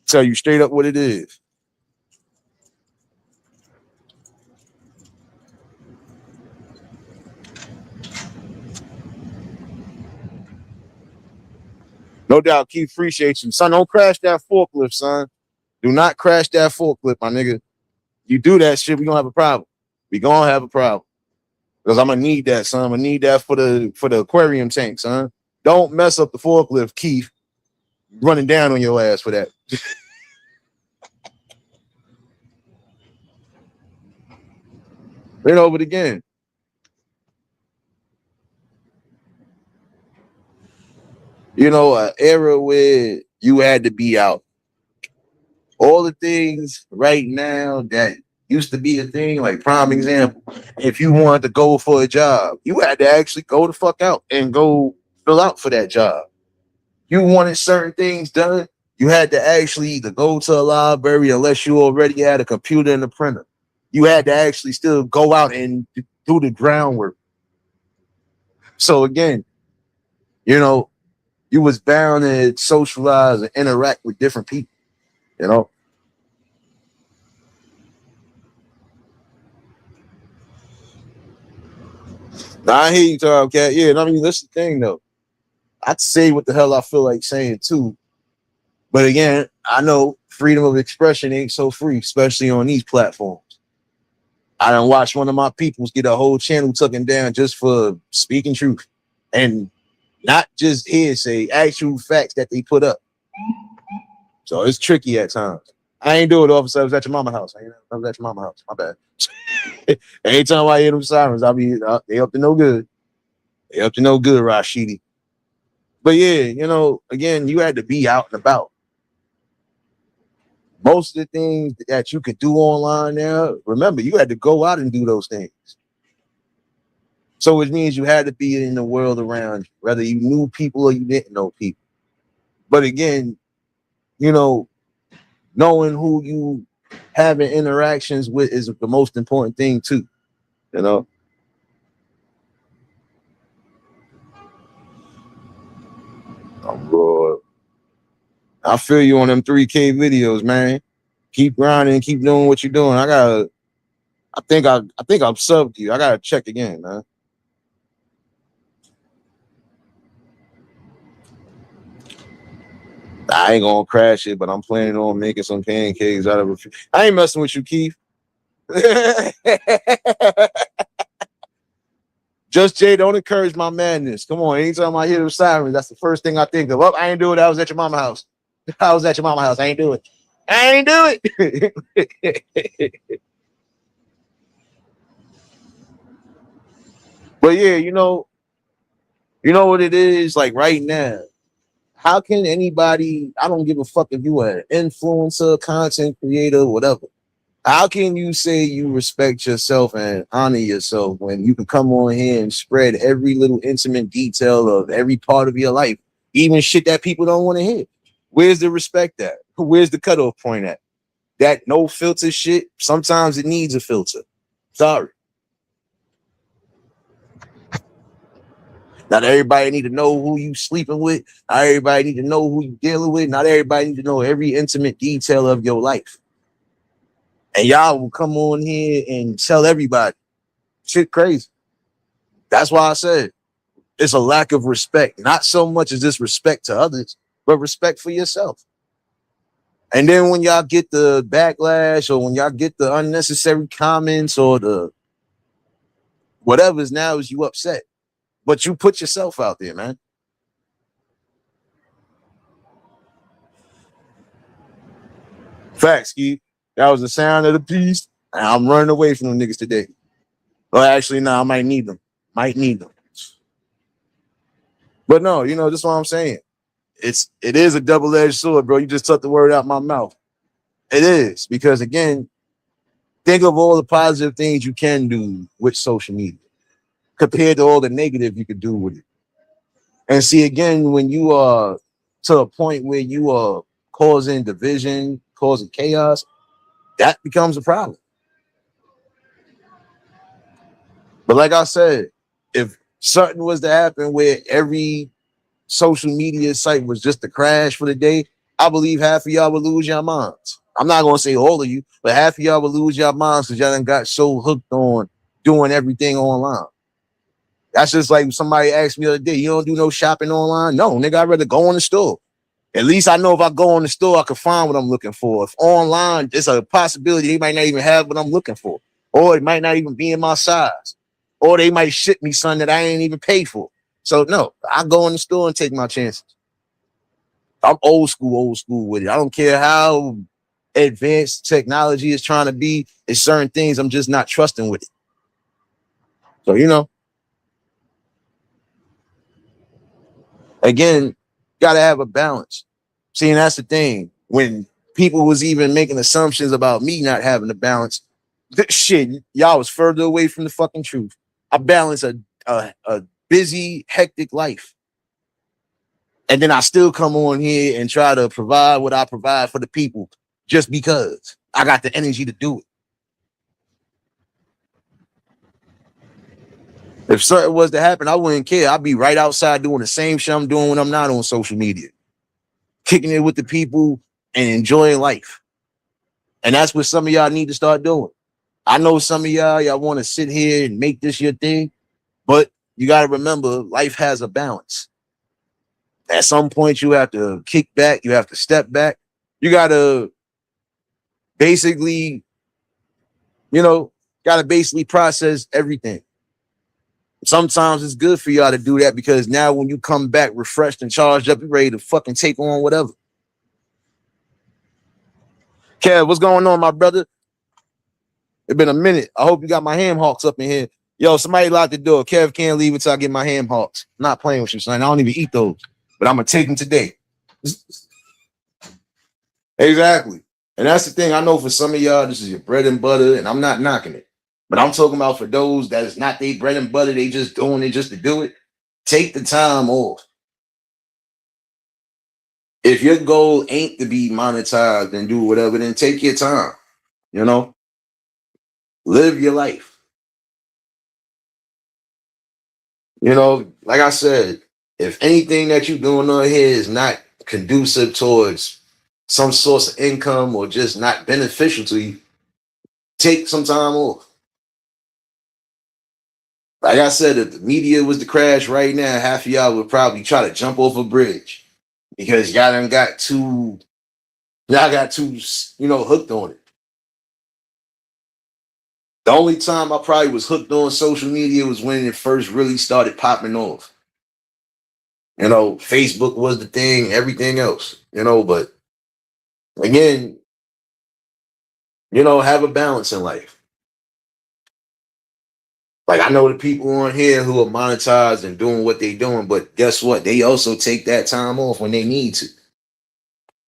Tell you straight up what it is. No doubt, Keith, appreciate you. Son, don't crash that forklift, son. Do not crash that forklift, my nigga. You do that shit, we gonna have a problem. We gonna have a problem. Because I'm gonna need that, son. I'm gonna need that for the aquarium tank, son. Don't mess up the forklift, Keith. Running down on your ass for that. Right over it again. You know, an era where you had to be out. All the things right now that used to be a thing, like prime example, if you wanted to go for a job, you had to actually go the fuck out and go fill out for that job. You wanted certain things done, you had to actually either go to a library unless you already had a computer and a printer. You had to actually still go out and do the groundwork. So again, you know, you was bound to socialize and interact with different people, you know. Now I hear you, Tom Cat. Yeah, and I mean that's the thing though. I'd say what the hell I feel like saying too. But again, I know freedom of expression ain't so free, especially on these platforms. I done watched one of my peoples get a whole channel taken down just for speaking truth. And not just hearsay, actual facts that they put up. So it's tricky at times. I ain't do it, officer. I was at your mama house. I was at your mama house. My bad. Anytime I hear them sirens, I'll be they up to no good. They up to no good, Rashidi. But yeah, you know, again, you had to be out and about. Most of the things that you could do online now, remember, you had to go out and do those things. So it means you had to be in the world around you, whether you knew people or you didn't know people. But again, you know, knowing who you having interactions with is the most important thing too, you know. I'm Lord. I feel you on them 3K videos, man. Keep grinding, keep doing what you're doing. I think I've subbed you. I gotta check again, man. I ain't gonna crash it, but I'm planning on making some pancakes out of it. I ain't messing with you, Keith. Just Jay, don't encourage my madness. Come on, anytime I hear the sirens, that's the first thing I think of. Oh, I ain't do it. I was at your mama house. I was at your mama house. I ain't do it. I ain't do it. But yeah, you know what it is like right now. How can anybody? I don't give a fuck if you are an influencer, content creator, whatever. How can you say you respect yourself and honor yourself when you can come on here and spread every little intimate detail of every part of your life, even shit that people don't want to hear? Where's the respect at? Where's the cutoff point at? That no filter shit, sometimes it needs a filter. Sorry. Not everybody need to know who you sleeping with. Not everybody need to know who you dealing with. Not everybody need to know every intimate detail of your life. And y'all will come on here and tell everybody. Shit crazy. That's why I said it's a lack of respect. Not so much as disrespect to others, but respect for yourself. And then when y'all get the backlash or when y'all get the unnecessary comments or the whatever's now is you upset. But you put yourself out there, man. Facts, Keith. That was the sound of the piece. And I'm running away from them niggas today. Well, actually, no, I might need them. Might need them. But no, you know, that's what I'm saying. It is a double-edged sword, bro. You just took the word out my mouth. It is, because again, think of all the positive things you can do with social media compared to all the negative you could do with it. And see, again, when you are to a point where you are causing division, causing chaos, that becomes a problem. But like I said, if something was to happen where every social media site was just a crash for the day, I believe half of y'all would lose your minds. I'm not gonna say all of you, but half of y'all would lose your minds because y'all done got so hooked on doing everything online. That's just like somebody asked me the other day, you don't do no shopping online? No, nigga, I'd rather go in the store. At least I know if I go in the store, I can find what I'm looking for. If online, it's a possibility they might not even have what I'm looking for. Or it might not even be in my size. Or they might ship me something that I ain't even pay for. So no, I go in the store and take my chances. I'm old school with it. I don't care how advanced technology is trying to be. It's certain things I'm just not trusting with it. So, you know, again, gotta have a balance. See, and that's the thing. When people was even making assumptions about me not having a balance, shit, y'all was further away from the fucking truth. I balance a busy, hectic life. And then I still come on here and try to provide what I provide for the people just because I got the energy to do it. If something was to happen, I wouldn't care. I'd be right outside doing the same shit I'm doing when I'm not on social media, kicking it with the people and enjoying life. And that's what some of y'all need to start doing. I know some of y'all want to sit here and make this your thing, but you got to remember life has a balance. At some point, you have to kick back. You have to step back. You got to basically, you know, Gotta basically process everything. Sometimes it's good for y'all to do that because now when you come back refreshed and charged up, you're ready to fucking take on whatever. Kev, what's going on, my brother? It's been a minute. I hope you got my ham hawks up in here. Yo, somebody lock the door. Kev can't leave until I get my ham hawks. I'm not playing with you, son. I don't even eat those, but I'm gonna take them today. Exactly. And that's the thing. I know for some of y'all, this is your bread and butter, and I'm not knocking it. But I'm talking about for those that is not their bread and butter, they just doing it just to do it. Take the time off. If your goal ain't to be monetized and do whatever, then take your time. You know, live your life. You know, like I said, if anything that you're doing on here is not conducive towards some source of income or just not beneficial to you, take some time off. Like I said, if the media was to crash right now, half of y'all would probably try to jump off a bridge because y'all got too, hooked on it. The only time I probably was hooked on social media was when it first really started popping off. Facebook was the thing, everything else, but again, have a balance in life. Like I know the people on here who are monetized and doing what they're doing, but guess what? They also take that time off when they need to.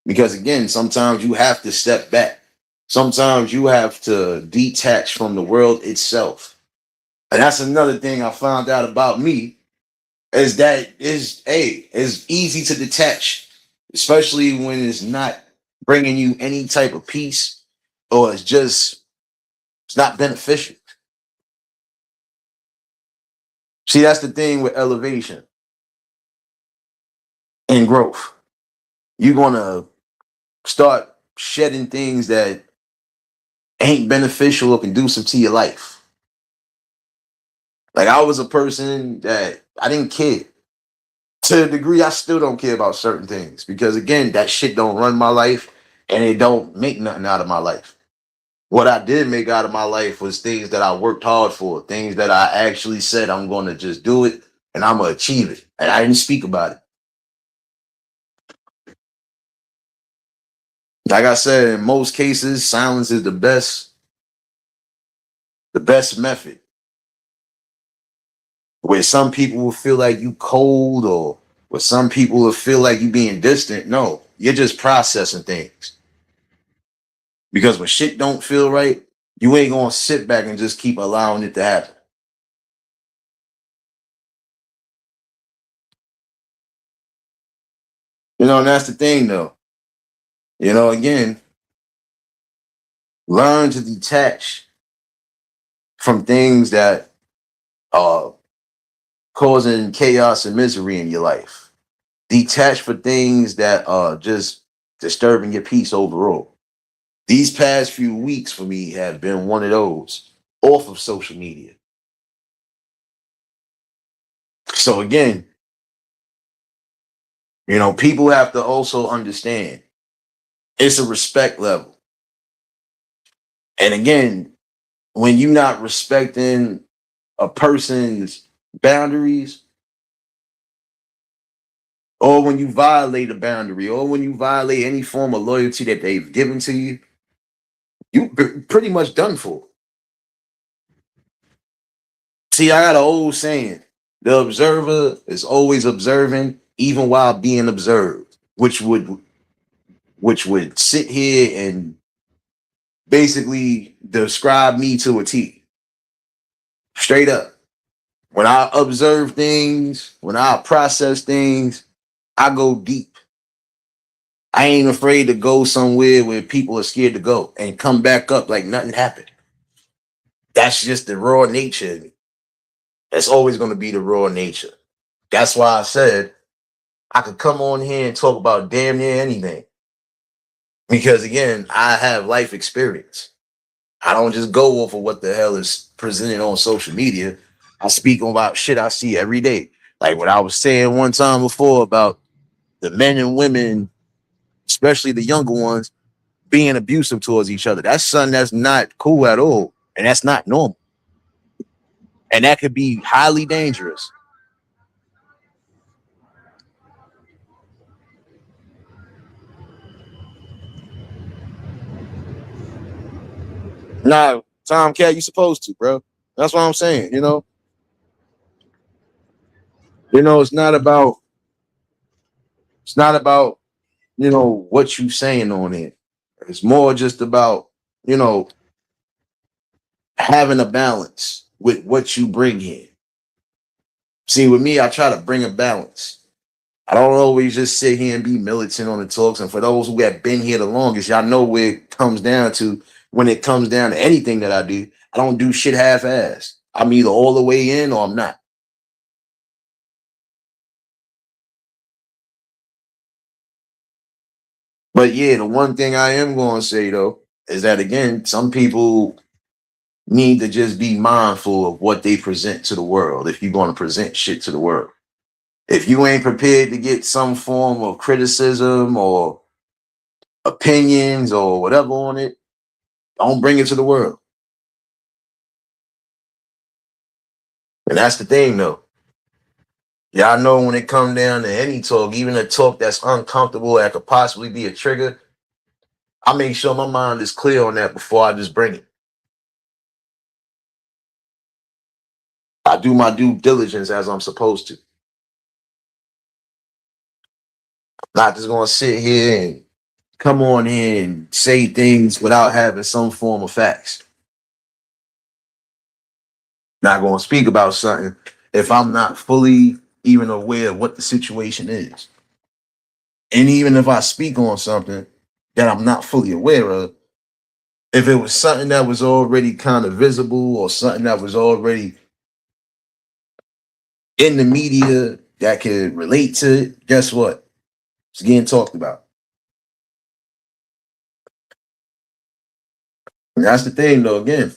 Because again, sometimes you have to step back. Sometimes you have to detach from the world itself. And that's another thing I found out about me is that it's easy to detach, especially when it's not bringing you any type of peace or it's not beneficial. See, that's the thing with elevation and growth. You're going to start shedding things that ain't beneficial or conducive to your life. Like I was a person that I didn't care. To a degree, I still don't care about certain things because again, that shit don't run my life and it don't make nothing out of my life. What I did make out of my life was things that I worked hard for, things that I actually said I'm going to just do it and I'm going to achieve it. And I didn't speak about it. Like I said, in most cases, silence is the best method. Where some people will feel like you cold or where some people will feel like you being distant. No, you're just processing things. Because when shit don't feel right, you ain't gonna sit back and just keep allowing it to happen. And that's the thing though. Again, learn to detach from things that are causing chaos and misery in your life. Detach for things that are just disturbing your peace overall. These past few weeks for me have been one of those off of social media. So again, people have to also understand it's a respect level. And again, when you're not respecting a person's boundaries, or when you violate a boundary, or when you violate any form of loyalty that they've given to you, you pretty much done for. See, I got an old saying: the observer is always observing, even while being observed, which would sit here and basically describe me to a T. Straight up. When I observe things, when I process things, I go deep. I ain't afraid to go somewhere where people are scared to go and come back up like nothing happened. That's just the raw nature of me. That's always going to be the raw nature. That's why I said I could come on here and talk about damn near anything. Because again, I have life experience. I don't just go off of what the hell is presented on social media. I speak about shit I see every day. Like what I was saying one time before about the men and women, especially the younger ones, being abusive towards each other. That's something that's not cool at all. And that's not normal. And that could be highly dangerous. Nah, Tom Cat, you supposed to, bro. That's what I'm saying. It's not about what you saying on it. It's more just about you know having a balance with what you bring in. See, with me, I try to bring a balance. I don't always just sit here and be militant on the talks. And for those who have been here the longest, y'all know where it comes down to. When it comes down to anything that I do, I don't do shit half-ass. I'm either all the way in or I'm not. But yeah, the one thing I am going to say though is that again, some people need to just be mindful of what they present to the world. If you're going to present shit to the world, if you ain't prepared to get some form of criticism or opinions or whatever on it, don't bring it to the world. And that's the thing though. Y'all know when it come down to any talk, even a talk that's uncomfortable that could possibly be a trigger, I make sure my mind is clear on that before I just bring it. I do my due diligence as I'm supposed to. Not just gonna sit here and come on here and say things without having some form of facts. Not gonna speak about something if I'm not fully even aware of what the situation is. And even if I speak on something that I'm not fully aware of, if it was something that was already kind of visible or something that was already in the media that could relate to it, guess what? It's getting talked about. And that's the thing, though. Again,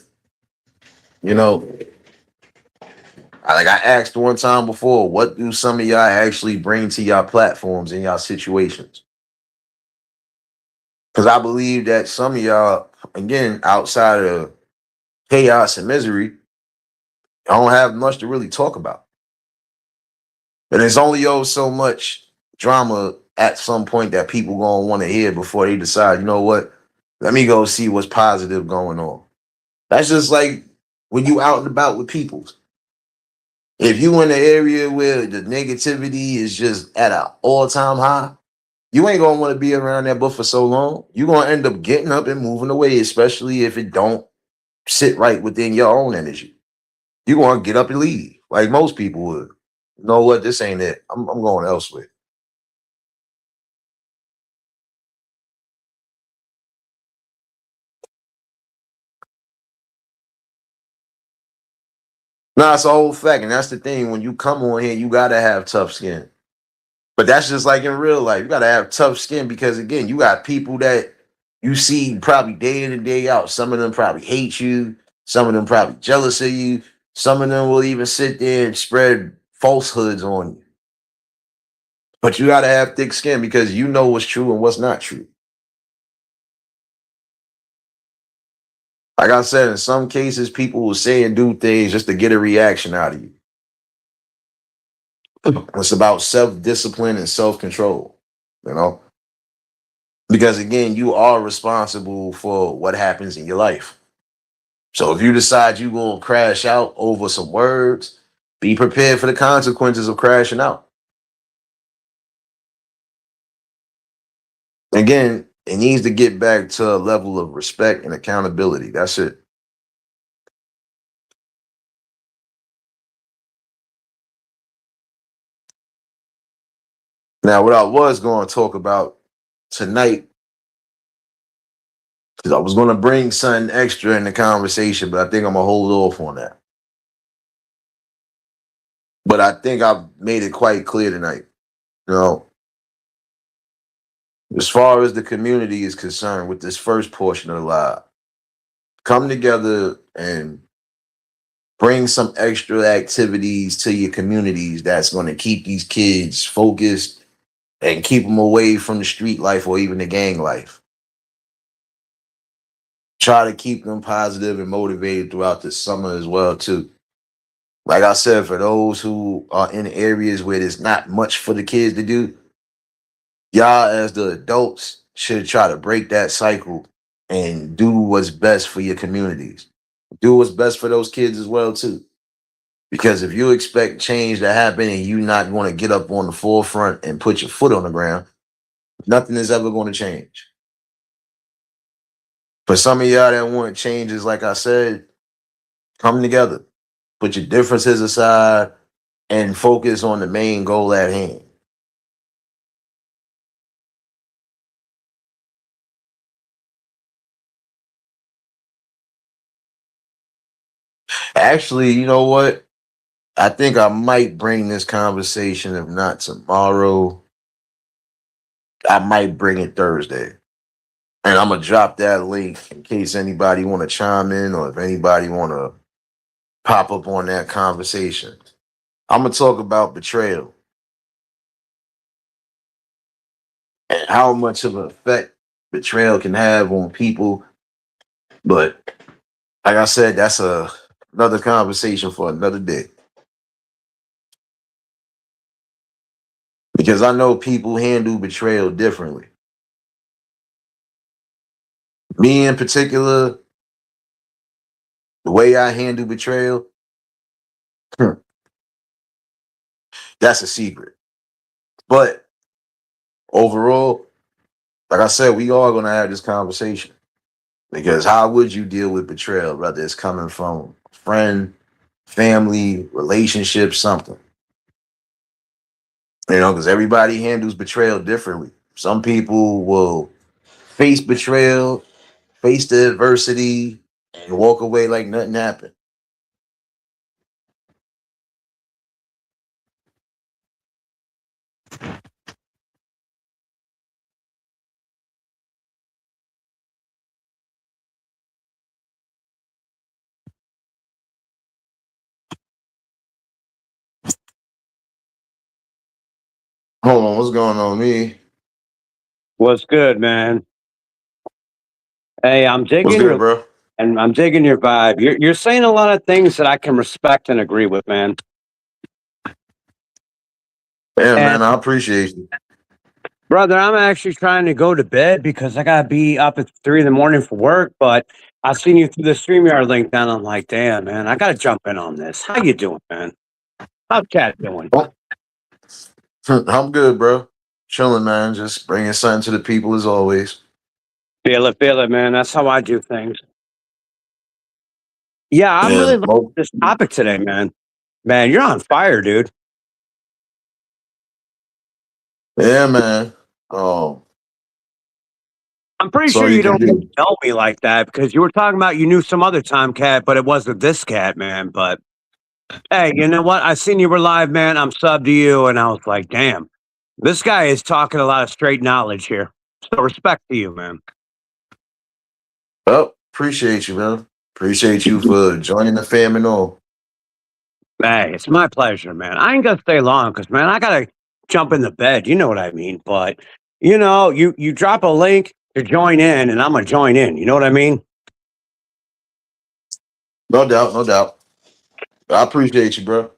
you know, I asked one time before, what do some of y'all actually bring to y'all platforms in y'all situations? Because I believe that some of y'all, again, outside of chaos and misery, don't have much to really talk about. And there's only so much drama at some point that people gonna want to hear before they decide, you know what? Let me go see what's positive going on. That's just like when you out and about with people. If you in an area where the negativity is just at an all-time high, you ain't gonna want to be around that but for so long. You're gonna end up getting up and moving away, especially if it don't sit right within your own energy. You're gonna get up and leave, like most people would. You know what? This ain't it. I'm going elsewhere. Nah, it's a whole fact, and that's the thing. When you come on here, you gotta have tough skin. But that's just like in real life. You gotta have tough skin because again, you got people that you see probably day in and day out. Some of them probably hate you. Some of them probably jealous of you. Some of them will even sit there and spread falsehoods on you. But you gotta have thick skin because you know what's true and what's not true. Like I said, in some cases, people will say and do things just to get a reaction out of you. It's about self-discipline and self-control, you know? Because again, you are responsible for what happens in your life. So if you decide you're gonna crash out over some words, be prepared for the consequences of crashing out. Again, it needs to get back to a level of respect and accountability. That's it. Now, what I was going to talk about tonight, because I was going to bring something extra in the conversation, but I think I'm going to hold off on that. But I think I've made it quite clear tonight. You know, as far as the community is concerned with this first portion of the live, come together and bring some extra activities to your communities that's going to keep these kids focused and keep them away from the street life or even the gang life. try to keep them positive and motivated throughout the summer as well too. Like I said, for those who are in areas where there's not much for the kids to do, y'all as the adults should try to break that cycle and do what's best for your communities. Do what's best for those kids as well too. Because if you expect change to happen and you not going to get up on the forefront and put your foot on the ground, nothing is ever going to change. For some of y'all that want changes, like I said, come together, put your differences aside, and focus on the main goal at hand. Actually, you know what? I think I might bring this conversation, if not tomorrow, I might bring it Thursday. And I'm gonna drop that link in case anybody want to chime in or if anybody want to pop up on that conversation. I'm gonna talk about betrayal and how much of an effect betrayal can have on people. But like I said, that's another conversation for another day. Because I know people handle betrayal differently. Me in particular, the way I handle betrayal, that's a secret. But overall, like I said, we are gonna have this conversation. Because how would you deal with betrayal, whether it's coming from a friend, family, relationship, something? You know, because everybody handles betrayal differently. Some people will face betrayal, face the adversity, and walk away like nothing happened. Hold on, what's going on, me? What's good, man? Hey, I'm What's digging good, your bro? and I'm digging your vibe. You're saying a lot of things that I can respect and agree with, man. Yeah, And man, I appreciate you. brother, I'm actually trying to go to bed because I gotta be up at 3 in the morning for work. But I seen you through the StreamYard link down. I'm like, damn, man, I gotta jump in on this. How you doing, man? How's Cat doing? Oh, I'm good, bro. Chilling, man. Just bringing something to the people as always. Feel it, man. That's how I do things. Yeah, I'm Yeah, really liking this topic today, man. Man, you're on fire, dude. yeah, man. Oh, I'm pretty that's all sure you you can don't do. know me like that because you were talking about you knew some other time cat, but it wasn't this cat, man. But hey, you know what? I seen you were live, man. I'm sub to you, and I was like, damn, this guy is talking a lot of straight knowledge here. So respect to you, man. Well, appreciate you, man. Appreciate you for joining the fam and all. Hey, it's my pleasure, man. I ain't gonna stay long because man, I gotta jump in the bed. You know what I mean? But you drop a link to join in, and I'm gonna join in. You know what I mean? No doubt, no doubt. I appreciate you, bro. All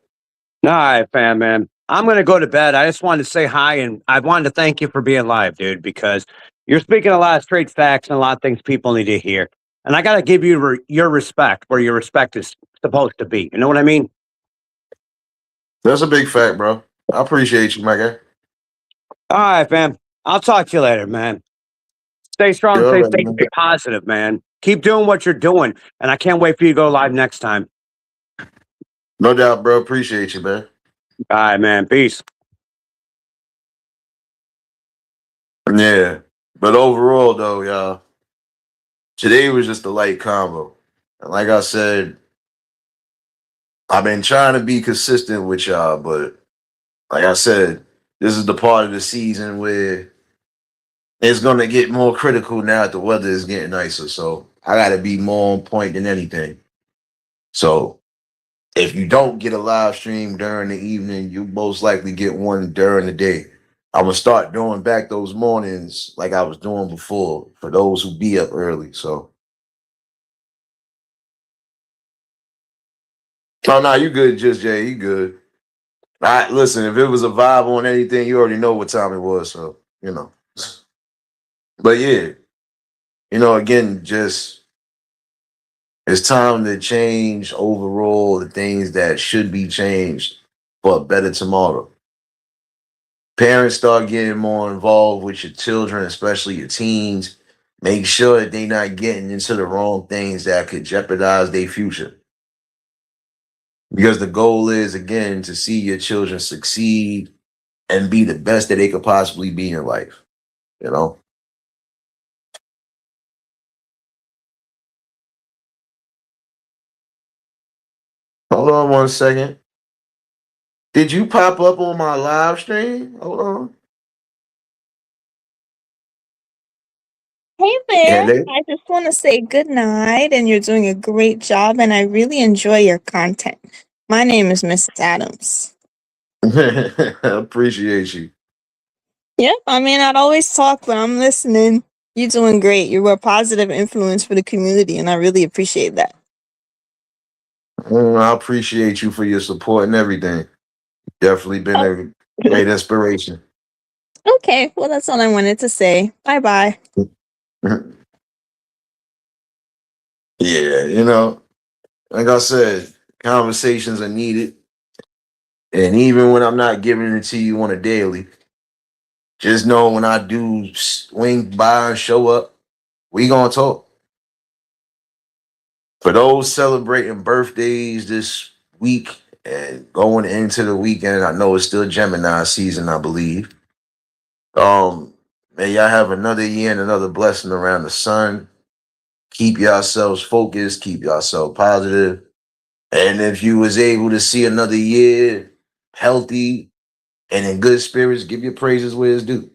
right, fam, man. I'm gonna go to bed. I just wanted to say hi, and I wanted to thank you for being live, dude, because you're speaking a lot of straight facts and a lot of things people need to hear. And I gotta give you your respect where your respect is supposed to be. You know what I mean? That's a big fact, bro. I appreciate you, my guy. All right, fam. I'll talk to you later, man. Stay strong, You stay already safe, know. stay positive, man. Keep doing what you're doing, and I can't wait for you to go live next time. No doubt, bro. Appreciate you, man. All right, man. Peace. Yeah. But overall, though, y'all, today was just a light combo. And like I said, I've been trying to be consistent with y'all, but like I said, this is the part of the season where it's gonna get more critical now that the weather is getting nicer. So I gotta be more on point than anything. So if you don't get a live stream during the evening, you most likely get one during the day. I'm gonna start doing back those mornings like I was doing before for those who be up early. So Oh no, you good, just Jay. You good. I listen. If it was a vibe on anything, you already know what time it was. So you know. But yeah, again, just it's time to change overall the things that should be changed for a better tomorrow. Parents start getting more involved with your children, especially your teens. Make sure that they're not getting into the wrong things that could jeopardize their future. Because the goal is, again, to see your children succeed and be the best that they could possibly be in life. You know? Hold on one second. Did you pop up on my live stream? Hold on. Hey there. Hello. I just want to say good night, and you're doing a great job, and I really enjoy your content. My name is Mrs. Adams. Appreciate you. Yep, I may not always talk, but I'm listening. You're doing great. You're a positive influence for the community, and I really appreciate that. I appreciate you for your support and everything. Definitely been a great inspiration. Okay, well, that's all I wanted to say. Bye bye. Yeah, like I said, conversations are needed. And even when I'm not giving it to you on a daily, just know when I do swing by and show up, we gonna talk. For those celebrating birthdays this week and going into the weekend, I know it's still Gemini season, I believe. May y'all have another year and another blessing around the sun. Keep yourselves focused, keep yourself positive. And if you was able to see another year healthy and in good spirits, give your praises where it's due.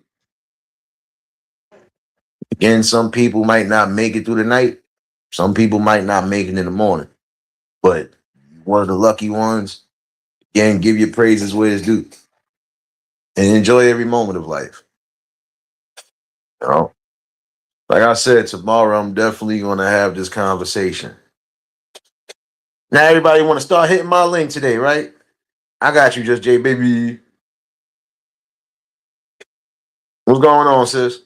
Again, some people might not make it through the night. Some people might not make it in the morning. But one of the lucky ones, again, give your praises where it's due. And enjoy every moment of life. You know? Like I said, tomorrow I'm definitely gonna have this conversation. Now everybody want to start hitting my link today, right? I got you, just J baby. What's going on, sis?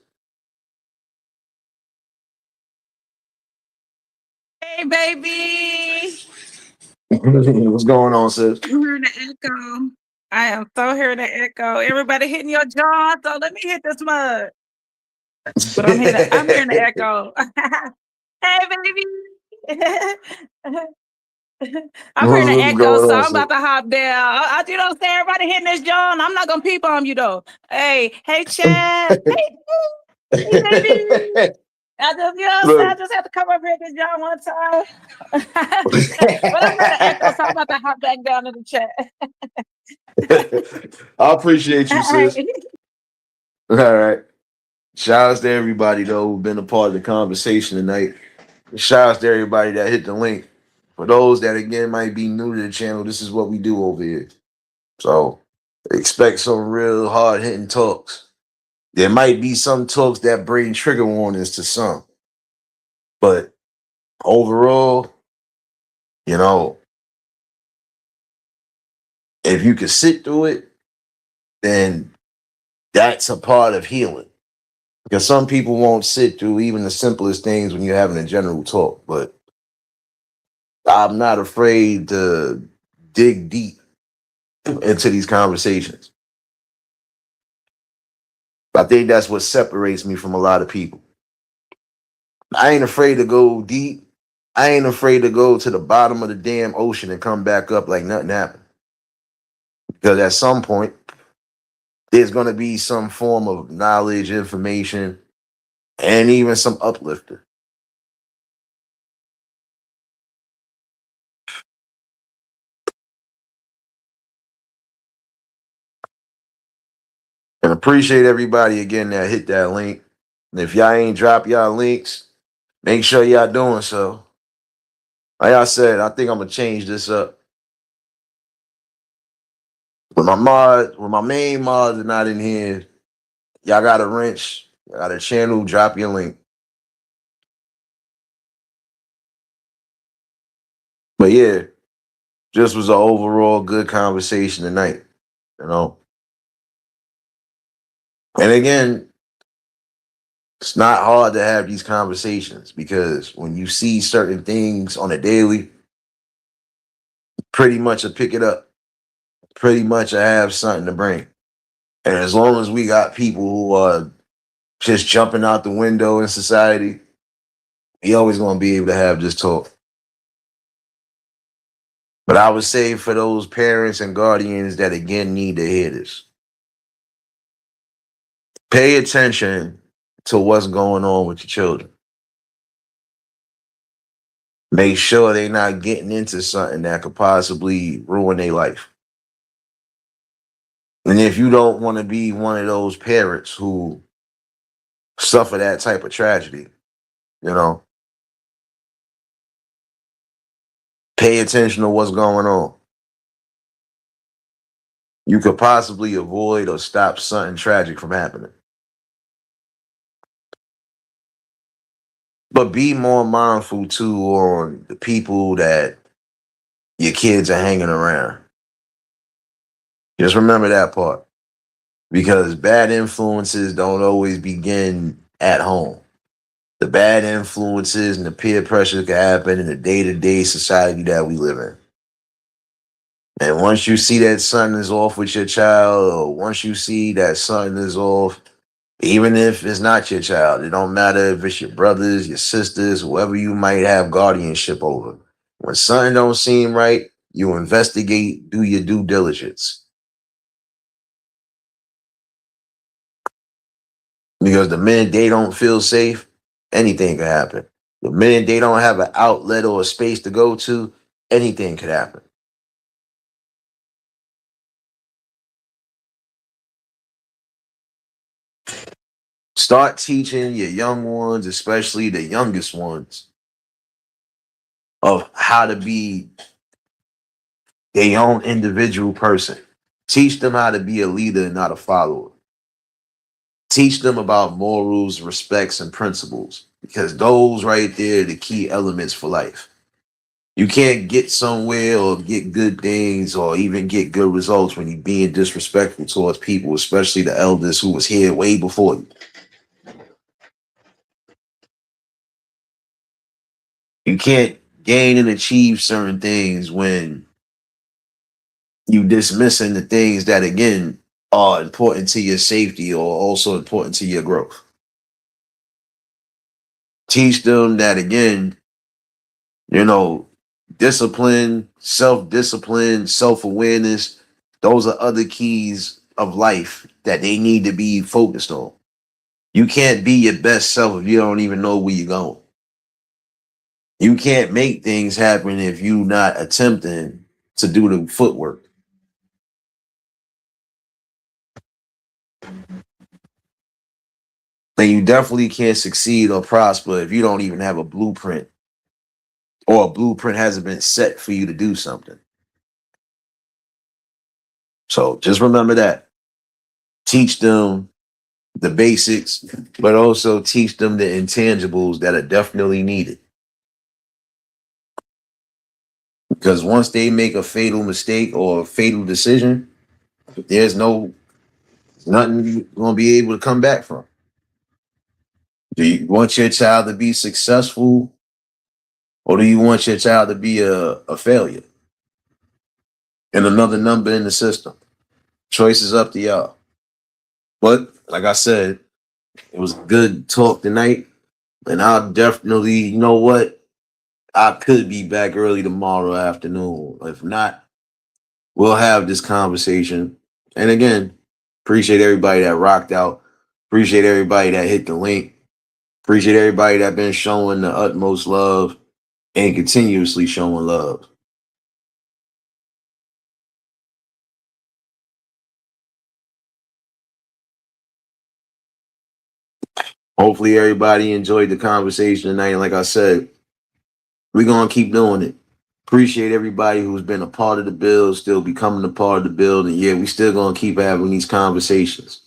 Hey, baby. What's going on, sis? I'm hearing the echo. I am so hearing the echo. Everybody hitting your jaw, so let me hit this mug. But I'm hearing the echo. Hey, baby. I'm hearing the What's echo, going so on, I'm sis? about to hop down. You know what I'm saying? Everybody hitting this jaw, and I'm not gonna peep on you though. Hey, Chad. Hey, baby. I just, you know what I'm saying? I Look. just have to come up here and get y'all one time. But I'm hearing the echo, so I'm about to hop back down in the chat. I appreciate you, All sis. right. All right. Shout outs to everybody though who've been a part of the conversation tonight. Shout outs to everybody that hit the link. For those that again might be new to the channel, this is what we do over here. So expect some real hard hitting talks. There might be some talks that bring trigger warnings to some, but overall, you know, if you can sit through it, then that's a part of healing. Because some people won't sit through even the simplest things when you're having a general talk, but I'm not afraid to dig deep into these conversations. I think that's what separates me from a lot of people. I ain't afraid to go deep. I ain't afraid to go to the bottom of the damn ocean and come back up like nothing happened. Because at some point, there's going to be some form of knowledge, information, and even some uplifter. And appreciate everybody again that hit that link. And if y'all ain't drop y'all links, make sure y'all doing so. Like I said, I think I'm gonna change this up. When my main mods are not in here, y'all got a wrench, y'all got a channel, drop your link. But yeah, just was an overall good conversation tonight, you know. And again, it's not hard to have these conversations because when you see certain things on a daily, pretty much I pick it up. Pretty much I have something to bring. And as long as we got people who are just jumping out the window in society, we always gonna be able to have this talk. But I would say for those parents and guardians that again need to hear this, pay attention to what's going on with your children. Make sure they're not getting into something that could possibly ruin their life. And if you don't want to be one of those parents who suffer that type of tragedy, you know, pay attention to what's going on. You could possibly avoid or stop something tragic from happening. But be more mindful too on the people that your kids are hanging around. Just remember that part. Because bad influences don't always begin at home. The bad influences and the peer pressure can happen in the day-to-day society that we live in. And once you see that something is off with your child, or once you see that something is off, even if it's not your child, it don't matter if it's your brothers, your sisters, whoever you might have guardianship over. When something don't seem right, you investigate, do your due diligence. Because the minute they don't feel safe, anything could happen. The minute they don't have an outlet or a space to go to, anything could happen. Start teaching your young ones, especially the youngest ones, of how to be their own individual person. Teach them how to be a leader and not a follower. Teach them about morals, respects, and principles, because those right there are the key elements for life. You can't get somewhere or get good things or even get good results when you're being disrespectful towards people, especially the elders who was here way before you. You can't gain and achieve certain things when you dismissing the things that again are important to your safety or also important to your growth. Teach them that again, you know, discipline, self-discipline, self-awareness, those are other keys of life that they need to be focused on. You can't be your best self if you don't even know where you're going. You can't make things happen if you're not attempting to do the footwork. And you definitely can't succeed or prosper if you don't even have a blueprint or a blueprint hasn't been set for you to do something. So just remember that. Teach them the basics, but also teach them the intangibles that are definitely needed. Because once they make a fatal mistake or a fatal decision, there's nothing you're gonna be able to come back from. Do you want your child to be successful, or do you want your child to be a failure and another number in the system? Choice is up to y'all. But like I said, it was a good talk tonight. And I'll definitely, you know what? I could be back early tomorrow afternoon. If not, we'll have this conversation. And again, appreciate everybody that rocked out. Appreciate everybody that hit the link. Appreciate everybody that been showing the utmost love and continuously showing love. Hopefully everybody enjoyed the conversation tonight. And like I said, we're gonna keep doing it. Appreciate everybody who's been a part of the build, still becoming a part of the build. And yeah, we still gonna keep having these conversations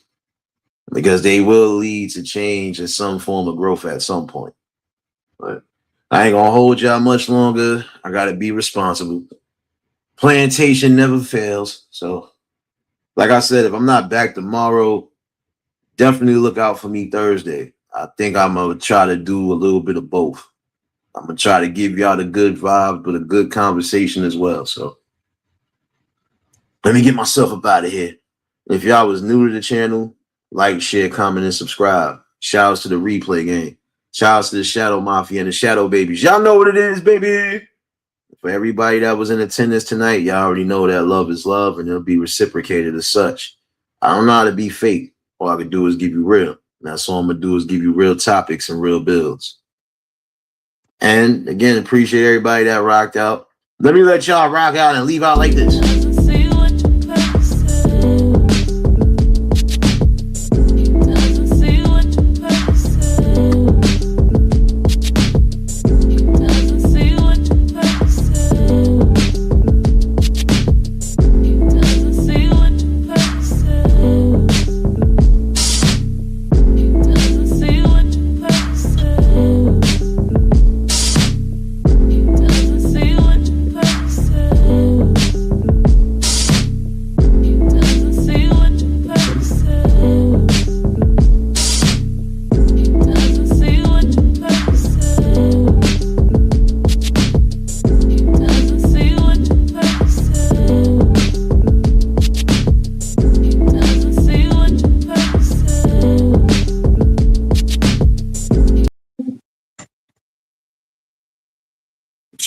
because they will lead to change and some form of growth at some point. But I ain't gonna hold y'all much longer. I gotta be responsible. Plantation never fails. So, like I said, if I'm not back tomorrow, definitely look out for me Thursday. I think I'm gonna try to do a little bit of both. I'm gonna try to give y'all the good vibe, but a good conversation as well. So let me get myself up out of here. If y'all was new to the channel, like, share, comment, and subscribe. Shout outs to the replay game. Shout outs to the Shadow Mafia and the Shadow Babies. Y'all know what it is, baby. For everybody that was in attendance tonight, y'all already know that love is love and it'll be reciprocated as such. I don't know how to be fake. All I can do is give you real. And that's all I'm going to do is give you real topics and real builds. And again, appreciate everybody that rocked out. Let me let y'all rock out and leave out like this.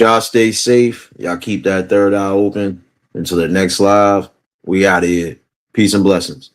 Y'all stay safe. Y'all keep that third eye open. Until the next live, we out of here. Peace and blessings.